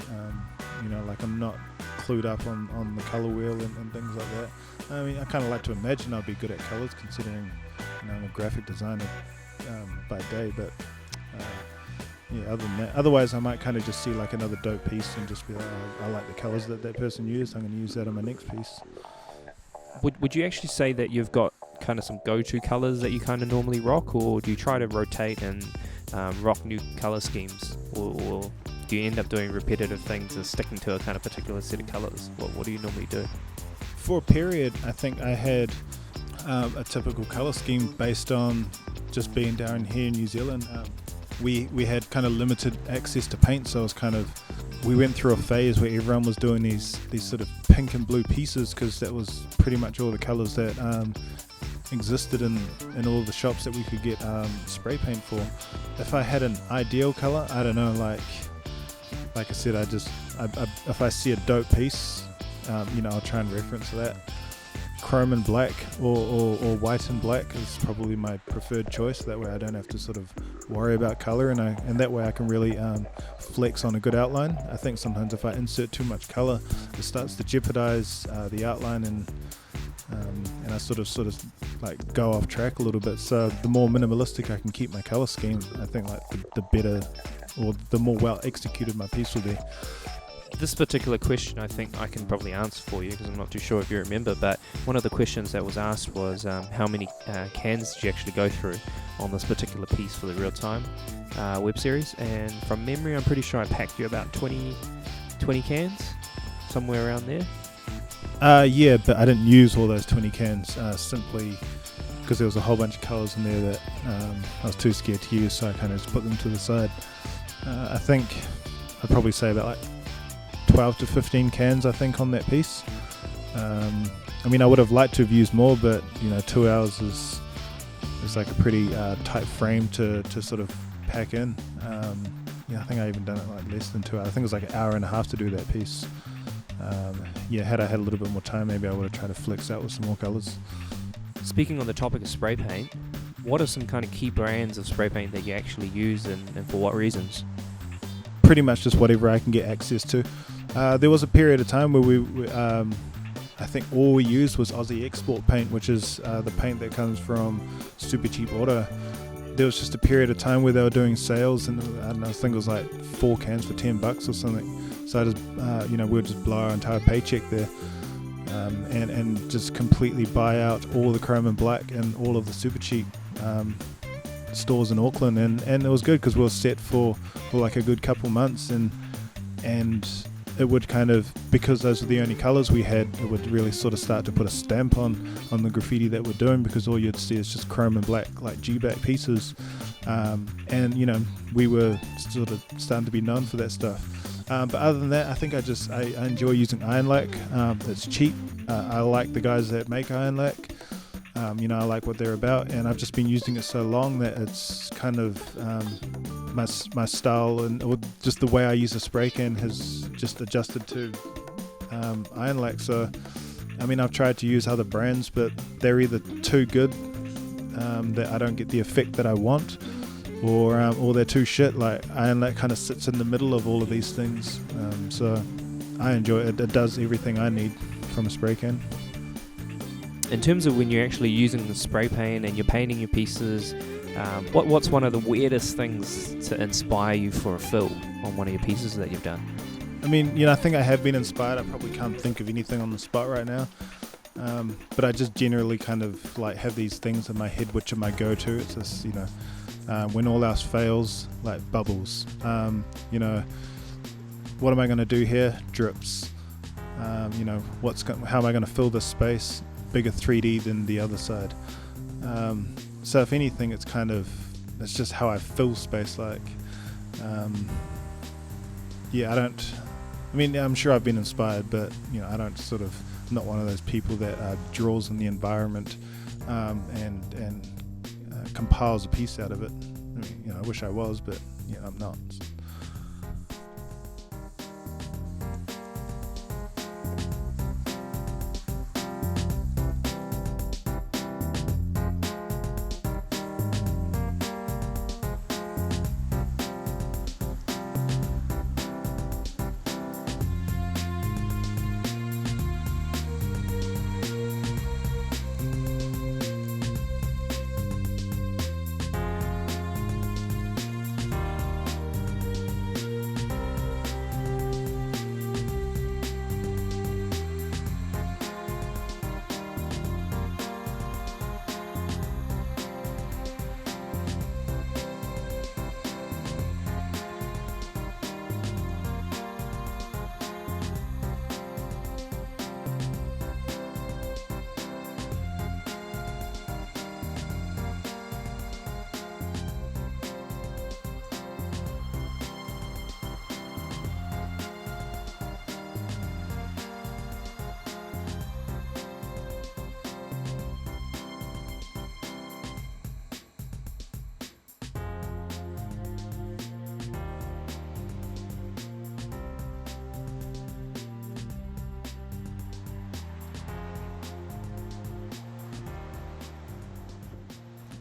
Like, I'm not clued up on the colour wheel and things like that. I mean, I kind of like to imagine I'll be good at colours, considering I'm a graphic designer by day, but other than that, otherwise I might kind of just see like another dope piece and just be like, I like the colours that person used, I'm going to use that on my next piece. would you actually say that you've got kind of some go-to colors that you kind of normally rock, or do you try to rotate and rock new color schemes, or do you end up doing repetitive things and sticking to a kind of particular set of colors? What do you normally do? For a period, I think I had a typical color scheme based on just being down here in New Zealand. We had kind of limited access to paint, so it was kind of, we went through a phase where everyone was doing these sort of pink and blue pieces, because that was pretty much all the colors that existed in all the shops that we could get spray paint for. If I had an ideal color, I don't know, like I said, if I see a dope piece, I'll try and reference that. Chrome and black or white and black is probably my preferred choice. That way I don't have to sort of worry about color, and that way I can really flex on a good outline. I think sometimes if I insert too much color, it starts to jeopardize the outline, and I sort of like go off track a little bit. So the more minimalistic I can keep my color scheme, I think like the better, or the more well executed my piece will be. This particular question I think I can probably answer for you, because I'm not too sure if you remember, but one of the questions that was asked was how many cans did you actually go through on this particular piece for the Real Time web series, and from memory I'm pretty sure I packed you about 20 cans, somewhere around there. Yeah, but I didn't use all those 20 cans simply because there was a whole bunch of colours in there that I was too scared to use, so I kind of just put them to the side. I think I'd probably say about like 12 to 15 cans I think on that piece. I mean, I would have liked to have used more, but 2 hours is like a pretty tight frame to sort of pack in. I think I even done it like less than 2 hours. I think it was like an hour and a half to do that piece. Had I had a little bit more time, maybe I would have tried to flex out with some more colours. Speaking on the topic of spray paint, what are some kind of key brands of spray paint that you actually use, and for what reasons? Pretty much just whatever I can get access to. There was a period of time where we I think all we used was Aussie export paint, which is the paint that comes from Super Cheap Auto. There was just a period of time where they were doing sales, and I don't know, I think it was like 4 cans for $10 or something. So I just, we would just blow our entire paycheck there, and just completely buy out all the chrome and black and all of the Super Cheap stores in Auckland, and it was good because we were set for like a good couple months, and it would kind of, because those were the only colours we had, it would really sort of start to put a stamp on the graffiti that we're doing, because all you'd see is just chrome and black, like G-back pieces, and we were sort of starting to be known for that stuff. But other than that, I think I enjoy using Iron Lac. It's cheap. I like the guys that make Iron Lac. I like what they're about, and I've just been using it so long that it's kind of my style, or just the way I use a spray can has just adjusted to Iron Lac. So, I mean, I've tried to use other brands, but they're either too good that I don't get the effect that I want, or they're too shit. Like Iron Lac kind of sits in the middle of all of these things. So I enjoy it. It does everything I need from a spray can. In terms of when you're actually using the spray paint and you're painting your pieces, what's one of the weirdest things to inspire you for a fill on one of your pieces that you've done? I mean, I think I have been inspired. I probably can't think of anything on the spot right now. But I just generally kind of like have these things in my head which are my go-to. It's just, when all else fails, like bubbles. What am I going to do here? Drips. How am I going to fill this space? Bigger 3D than the other side. So if anything, it's just how I fill space. Like, I'm sure I've been inspired, but I don't not one of those people that draws on the environment and compiles a piece out of it. I mean, I wish I was, but I'm not.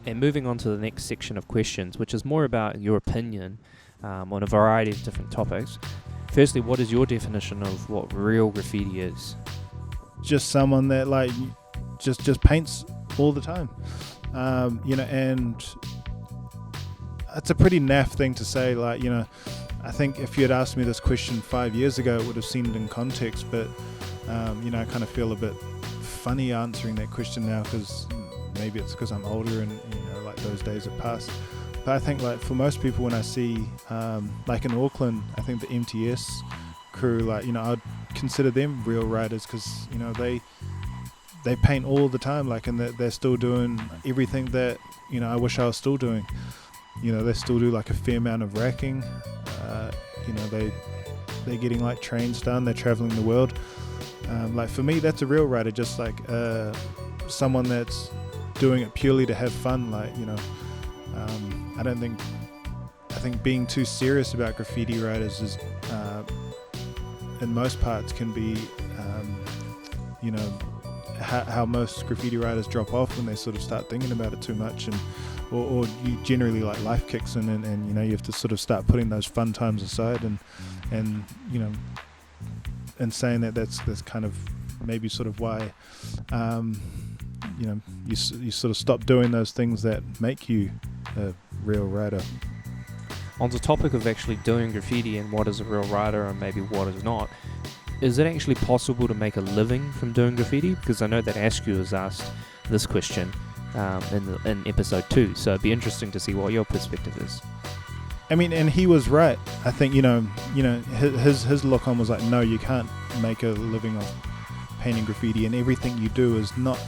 And moving on to the next section of questions, which is more about your opinion on a variety of different topics. Firstly, what is your definition of what real graffiti is? Just someone that like just paints all the time, and it's a pretty naff thing to say. Like, I think if you had asked me this question 5 years ago, it would have seemed in context, but I kind of feel a bit funny answering that question now, because maybe it's because I'm older and like those days have passed. But I think like for most people, when I see like in Auckland, I think the MTS crew, like I'd consider them real riders, because they paint all the time, like, and they're still doing everything that I wish I was still doing. They still do like a fair amount of racking. They're getting like trains done. They're traveling the world. Like for me, that's a real rider, just like someone that's doing it purely to have fun. Like I think being too serious about graffiti riders is in most parts can be how most graffiti riders drop off when they sort of start thinking about it too much, and or you generally like life kicks in, and you have to sort of start putting those fun times aside, and saying that's kind of maybe sort of why you sort of stop doing those things that make you a real rider. On the topic of actually doing graffiti and what is a real rider and maybe what is not, is it actually possible to make a living from doing graffiti? Because I know that Askew has asked this question in episode 2, so it'd be interesting to see what your perspective is. I mean, and he was right. I think his look on was like, no, you can't make a living off painting graffiti, and everything you do is not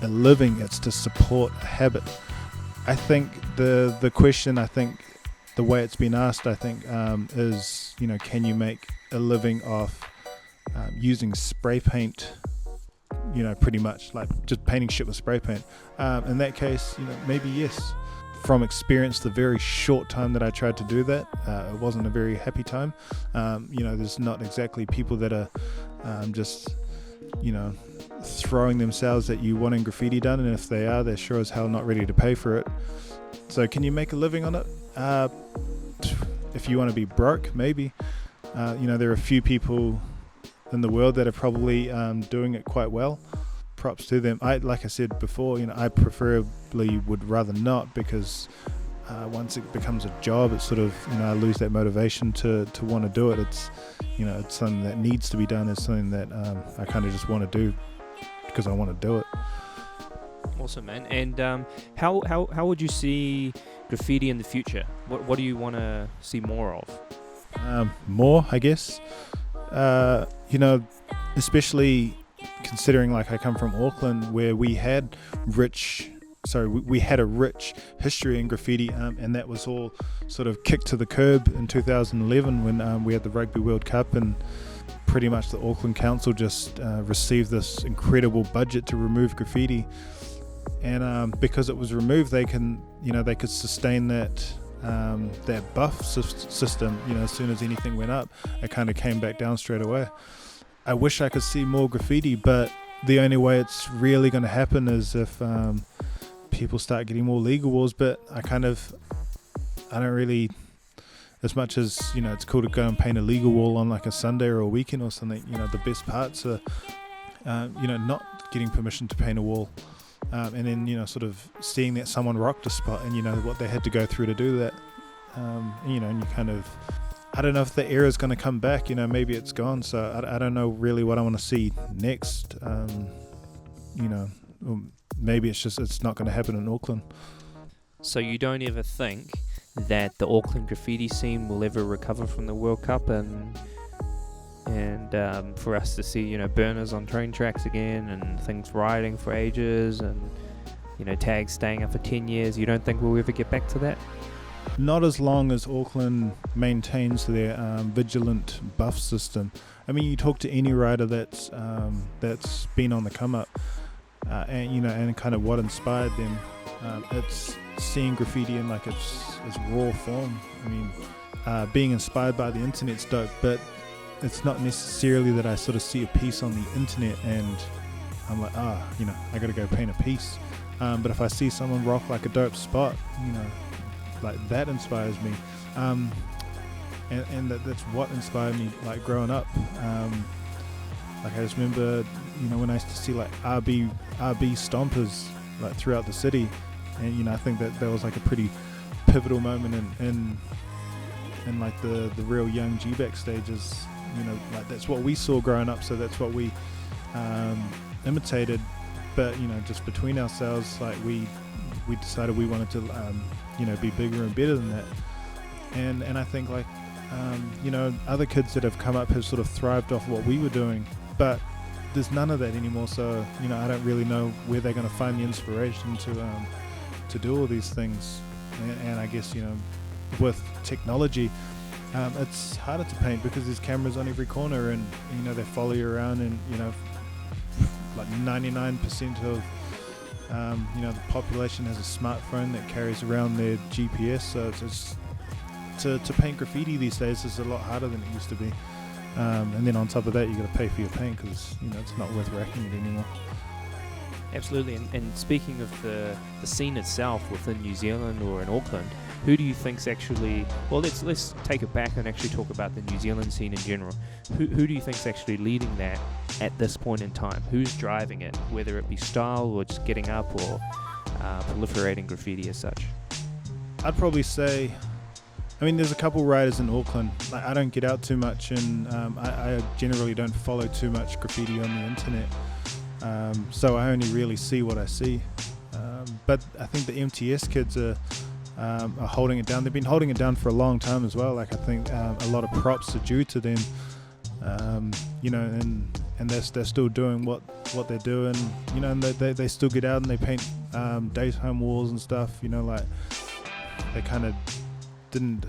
a living; it's to support a habit. I think the question, I think the way it's been asked, I think is can you make a living off using spray paint? Pretty much like just painting shit with spray paint. In that case, maybe yes. From experience, the very short time that I tried to do that, it wasn't a very happy time. There's not exactly people that are just, throwing themselves at you wanting graffiti done, and if they are, they're sure as hell not ready to pay for it. So can you make a living on it? If you want to be broke, maybe. There are a few people in the world that are probably doing it quite well. Props to them. Like I said before, I preferably would rather not, because once it becomes a job, it's sort of, I lose that motivation to want to do it. It's, it's something that needs to be done. It's something that I kind of just want to do because I want to do it. Awesome, man. And how would you see graffiti in the future? What do you want to see more of? More, I guess. Especially considering like I come from Auckland, where we had a rich history in graffiti, and that was all sort of kicked to the curb in 2011 when we had the Rugby World Cup, and pretty much the Auckland Council just received this incredible budget to remove graffiti, and because it was removed, they could sustain that buff system. As soon as anything went up, it kind of came back down straight away. I wish I could see more graffiti, but the only way it's really going to happen is if people start getting more legal walls. But I don't really, as much as it's cool to go and paint a legal wall on like a Sunday or a weekend or something, the best parts are not getting permission to paint a wall, and then sort of seeing that someone rocked a spot, and what they had to go through to do that, and you kind of, I don't know if the era is going to come back. Maybe it's gone. So I don't know really what I want to see next. Maybe it's not going to happen in Auckland. So you don't ever think that the Auckland graffiti scene will ever recover from the World Cup, and for us to see burners on train tracks again, and things riding for ages, and tags staying up for 10 years? You don't think we'll ever get back to that? Not as long as Auckland maintains their vigilant buff system. I mean, you talk to any rider that's been on the come up, and kind of what inspired them. It's seeing graffiti in like its raw form. I mean, being inspired by the internet's dope, but it's not necessarily that I sort of see a piece on the internet and I'm like, I got to go paint a piece. But if I see someone rock like a dope spot, like that inspires me. And that's what inspired me, like growing up. Like I just remember, when I used to see like RB stompers like throughout the city, and I think that was like a pretty pivotal moment in like the real young G-Back stages. Like that's what we saw growing up, so that's what we imitated. But just between ourselves, like we decided we wanted to be bigger and better than that. And I think like other kids that have come up have sort of thrived off what we were doing, but there's none of that anymore. So I don't really know where they're going to find the inspiration to do all these things. And I guess with technology, it's harder to paint because there's cameras on every corner, and they follow you around, and like 99% of the population has a smartphone that carries around their GPS. So it's to paint graffiti these days is a lot harder than it used to be. And then on top of that, you got to pay for your paint because it's not worth racking it anymore. Absolutely. And speaking of the scene itself within New Zealand or in Auckland, who do you think's actually, well, let's take it back and actually talk about the New Zealand scene in general. Who do you think's actually leading that at this point in time? Who's driving it, whether it be style or just getting up or proliferating graffiti as such? I'd probably say, there's a couple writers in Auckland. Like, I don't get out too much, and I generally don't follow too much graffiti on the internet. So I only really see what I see. But I think the MTS kids are holding it down. They've been holding it down for a long time as well. Like I think a lot of props are due to them. And they're still doing what they're doing. And they still get out and they paint daytime walls and stuff. Like they kind of didn't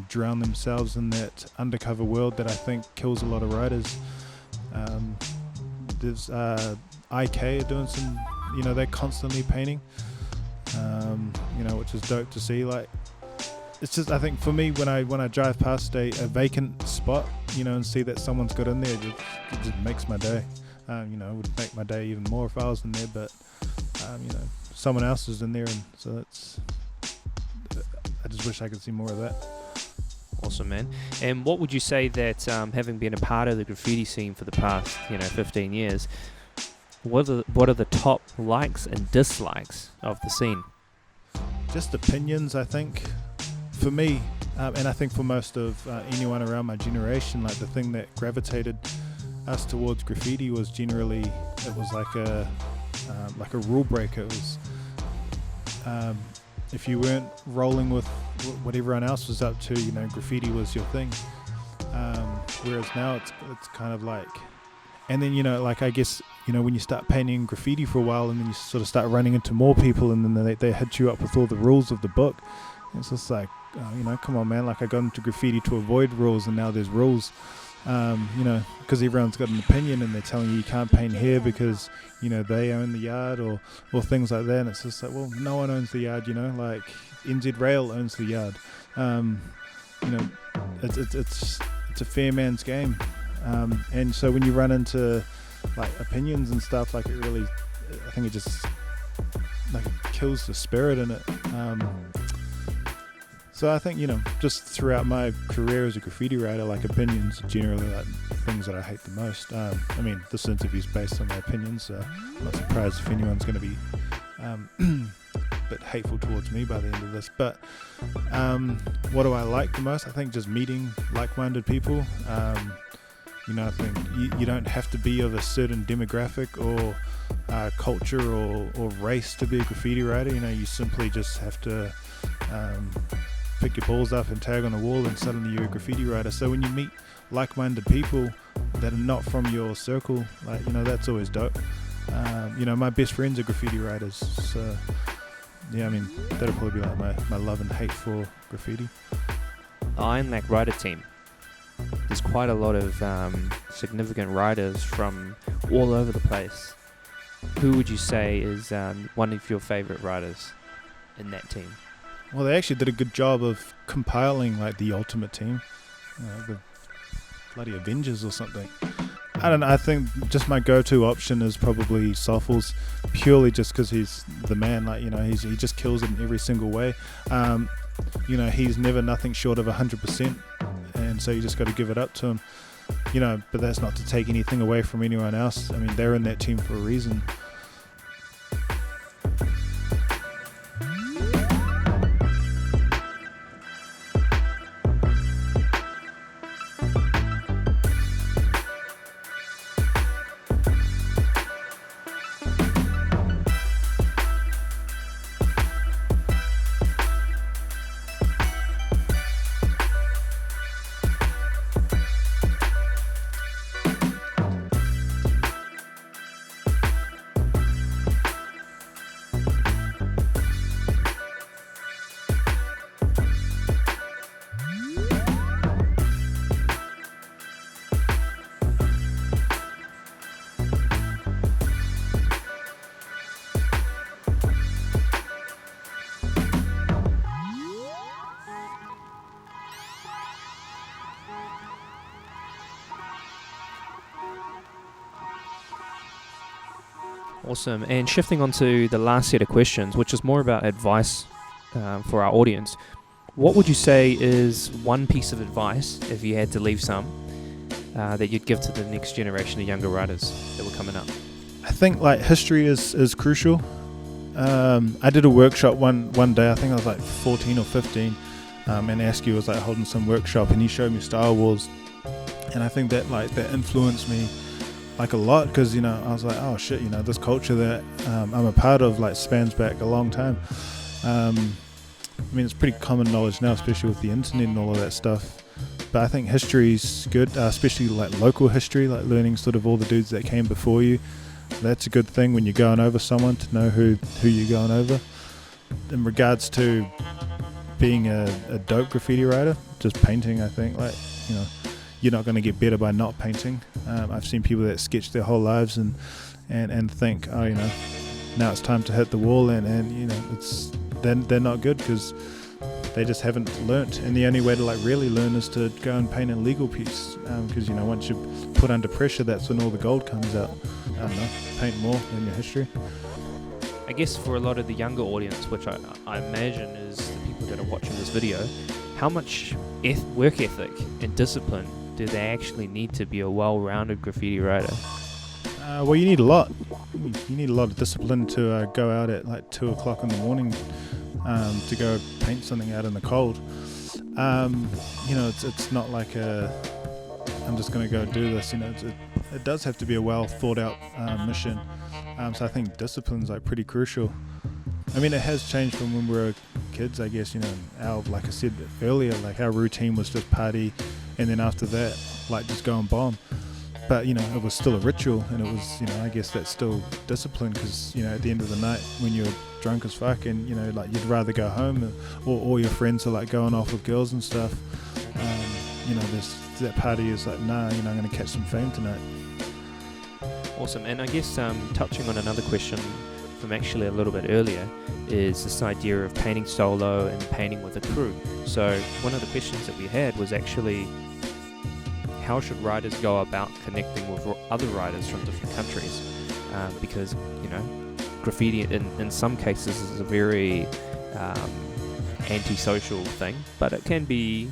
drown themselves in that undercover world that I think kills a lot of writers. There's IK are doing some, they're constantly painting, which is dope to see. Like, it's just, I think for me, when I drive past a vacant spot, and see that someone's got in there, it just makes my day. It would make my day even more if I was in there, but someone else is in there, and so I just wish I could see more of that. Awesome, man. And what would you say that, having been a part of the graffiti scene for the past, 15 years, what are the top likes and dislikes of the scene? Just opinions, I think. For me, and I think for most of anyone around my generation, like the thing that gravitated us towards graffiti was generally, it was like a rule breaker. It was, if you weren't rolling with what everyone else was up to, graffiti was your thing. Whereas now it's kind of like, and then like I guess when you start painting graffiti for a while, and then you sort of start running into more people, and then they hit you up with all the rules of the book. It's just like, come on, man. Like I got into graffiti to avoid rules, and now there's rules. Because everyone's got an opinion, and they're telling you can't paint here because they own the yard or things like that. And it's just like, well, no one owns the yard. Like NZ Rail owns the yard. It's a fair man's game. And so when you run into like opinions and stuff, like I think it just like kills the spirit in it. So I think, just throughout my career as a graffiti writer, like opinions are generally like things that I hate the most. This interview's based on my opinions, so I'm not surprised if anyone's going to be a bit hateful towards me by the end of this. But what do I like the most? I think just meeting like-minded people. I think you don't have to be of a certain demographic or culture or race to be a graffiti writer. You simply just have to pick your balls up and tag on a wall, and suddenly you're a graffiti writer. So when you meet like-minded people that are not from your circle, like that's always dope. My best friends are graffiti writers, so yeah, that'll probably be like my love and hate for graffiti. The Iron Lac writer team, there's quite a lot of significant writers from all over the place. Who would you say is one of your favorite writers in that team? Well, they actually did a good job of compiling like the ultimate team, the bloody Avengers or something. I don't know. I think just my go-to option is probably Soffels, purely just because he's the man. Like, you know, he just kills it in every single way. You know, he's never nothing short of 100%, and so you just got to give it up to him. You know, but that's not to take anything away from anyone else. I mean, they're in that team for a reason. Awesome. And shifting on to the last set of questions, which is more about advice for our audience. What would you say is one piece of advice, if you had to leave some, that you'd give to the next generation of younger riders that were coming up? I think like history is crucial. I did a workshop one day. I think I was like 14 or 15, and Askew was like holding some workshop, and he showed me Star Wars, and I think that influenced me like a lot, because, you know, I was like, oh shit, you know, this culture that I'm a part of like spans back a long time. I mean, it's pretty common knowledge now, especially with the internet and all of that stuff. But I think history's good, especially like local history, like learning sort of all the dudes that came before you. That's a good thing when you're going over someone, to know who you're going over. In regards to being a dope graffiti writer, just painting, I think, like, you know, you're not going to get better by not painting. I've seen people that sketch their whole lives and think, oh, you know, now it's time to hit the wall, and you know, they're not good because they just haven't learnt. And the only way to like really learn is to go and paint a legal piece, because, you know, once you're put under pressure, that's when all the gold comes out. I don't know, paint more in your history. I guess for a lot of the younger audience, which I imagine is the people that are watching this video, how much work ethic and discipline do they actually need to be a well-rounded graffiti writer? Well, you need a lot. You need a lot of discipline to go out at like 2 o'clock in the morning to go paint something out in the cold. You know, it's not like I'm just going to go do this. You know, it does have to be a well thought out mission. So I think discipline's like pretty crucial. I mean, it has changed from when we were kids, I guess. You know, like I said earlier, like our routine was just party, and then after that, like just go and bomb. But, you know, it was still a ritual, and it was, you know, I guess that's still discipline, because, you know, at the end of the night when you're drunk as fuck and, you know, like you'd rather go home, or all your friends are like going off with girls and stuff, you know, that party is like, nah, you know, I'm going to catch some fame tonight. Awesome. And I guess touching on another question from actually a little bit earlier is this idea of painting solo and painting with a crew. So one of the questions that we had was actually, how should riders go about connecting with other riders from different countries? Because, you know, graffiti in some cases is a very anti-social thing, but it can be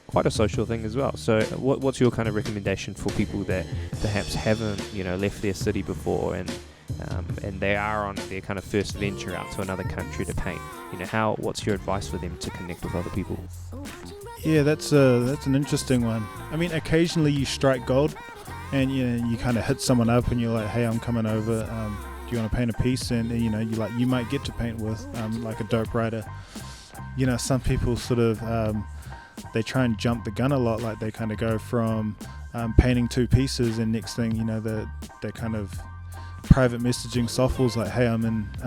quite a social thing as well. So what's your kind of recommendation for people that perhaps haven't, you know, left their city before and they are on their kind of first venture out to another country to paint? You know, what's your advice for them to connect with other people? Yeah, that's an interesting one. I mean, occasionally you strike gold, and you kind of hit someone up, and you're like, hey, I'm coming over. Do you want to paint a piece? And you know, you might get to paint with like a dope writer. You know, some people sort of they try and jump the gun a lot. Like they kind of go from painting 2 pieces, and next thing you know, they're kind of private messaging Soffels like, hey, I'm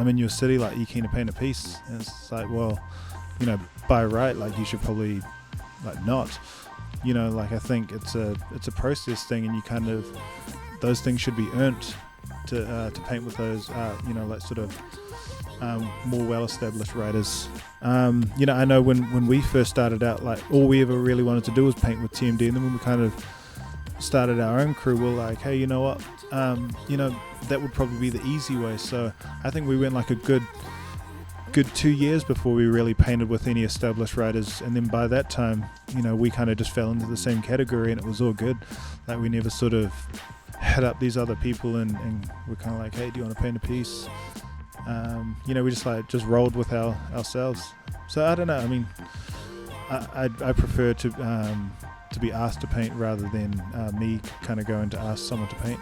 in your city, like, you keen to paint a piece? And it's like, well, you know, by right, like, you should probably like not, you know, like, I think it's a process thing, and you kind of, those things should be earned to paint with those you know, like sort of more well-established writers. You know, I know when we first started out, like, all we ever really wanted to do was paint with TMD, and then when we kind of started our own crew, we're like, hey, you know what, that would probably be the easy way. So I think we went like a good 2 years before we really painted with any established writers, and then by that time, we kind of just fell into the same category, and it was all good. Like, we never sort of hit up these other people and we're kind of like, hey, do you want to paint a piece? We just rolled with ourselves. So I don't know, I mean, I prefer to be asked to paint rather than me kind of going to ask someone to paint.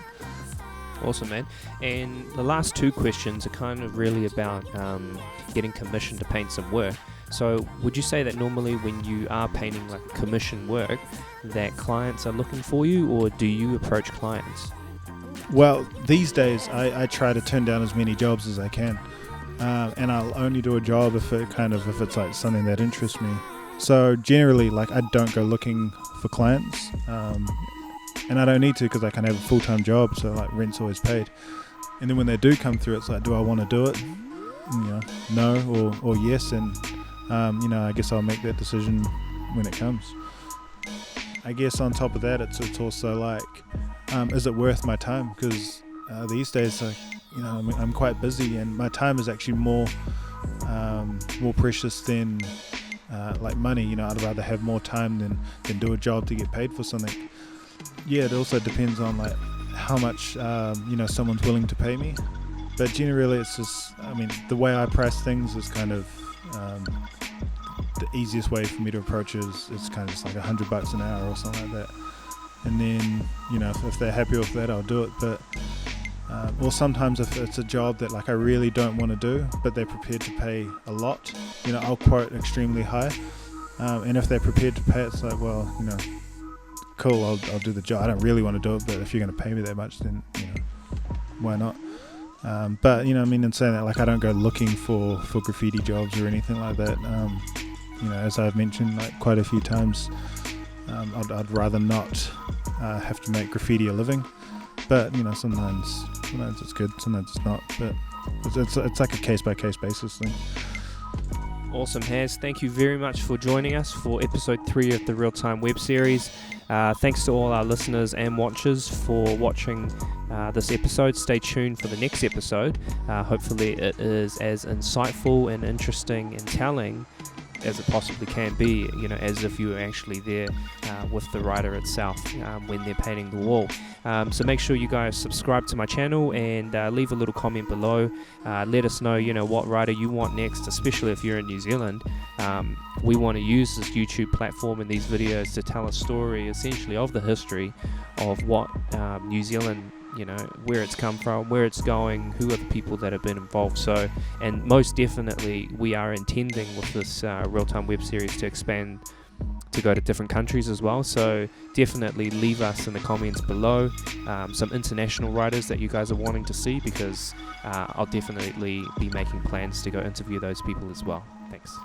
Awesome, man. And the last two questions are kind of really about getting commissioned to paint some work. So would you say that normally when you are painting like commission work, that clients are looking for you, or do you approach clients? Well, these days I try to turn down as many jobs as I can, and I'll only do a job if it's like something that interests me. So generally, like, I don't go looking for clients, and I don't need to, because I can have a full-time job, so like rent's always paid. And then when they do come through, it's like, do I want to do it? No or yes, and I guess I'll make that decision when it comes. I guess on top of that, it's also like, is it worth my time? Because these days, like, I'm quite busy, and my time is actually more precious than like money. I'd rather have more time than do a job to get paid for something. Yeah, it also depends on like how much someone's willing to pay me. But generally, it's just, the way I price things is kind of the easiest way for me to approach it is it's kind of just like $100 an hour or something like that. And then, if they're happy with that, I'll do it. But or sometimes if it's a job that like I really don't want to do, but they're prepared to pay a lot, I'll quote extremely high. And if they're prepared to pay, it's like, well, cool, I'll do the job. I don't really want to do it, but if you're going to pay me that much, then why not? But in saying that, like, I don't go looking for graffiti jobs or anything like that. As I've mentioned like quite a few times, I'd rather not have to make graffiti a living. But sometimes it's good, sometimes it's not. But it's like a case by case basis thing. Awesome, Haz. Thank you very much for joining us for episode 3 of the Real Time web series. Thanks to all our listeners and watchers for watching this episode. Stay tuned for the next episode. Hopefully it is as insightful and interesting and telling as it possibly can be, as if you were actually there with the writer itself when they're painting the wall. So make sure you guys subscribe to my channel and leave a little comment below. Let us know, what writer you want next, especially if you're in New Zealand. We want to use this YouTube platform and these videos to tell a story essentially of the history of what New Zealand, where it's come from, where it's going, who are the people that have been involved. So, and most definitely we are intending with this real-time web series to expand to go to different countries as well. So definitely leave us in the comments below some international writers that you guys are wanting to see, because I'll definitely be making plans to go interview those people as well. Thanks.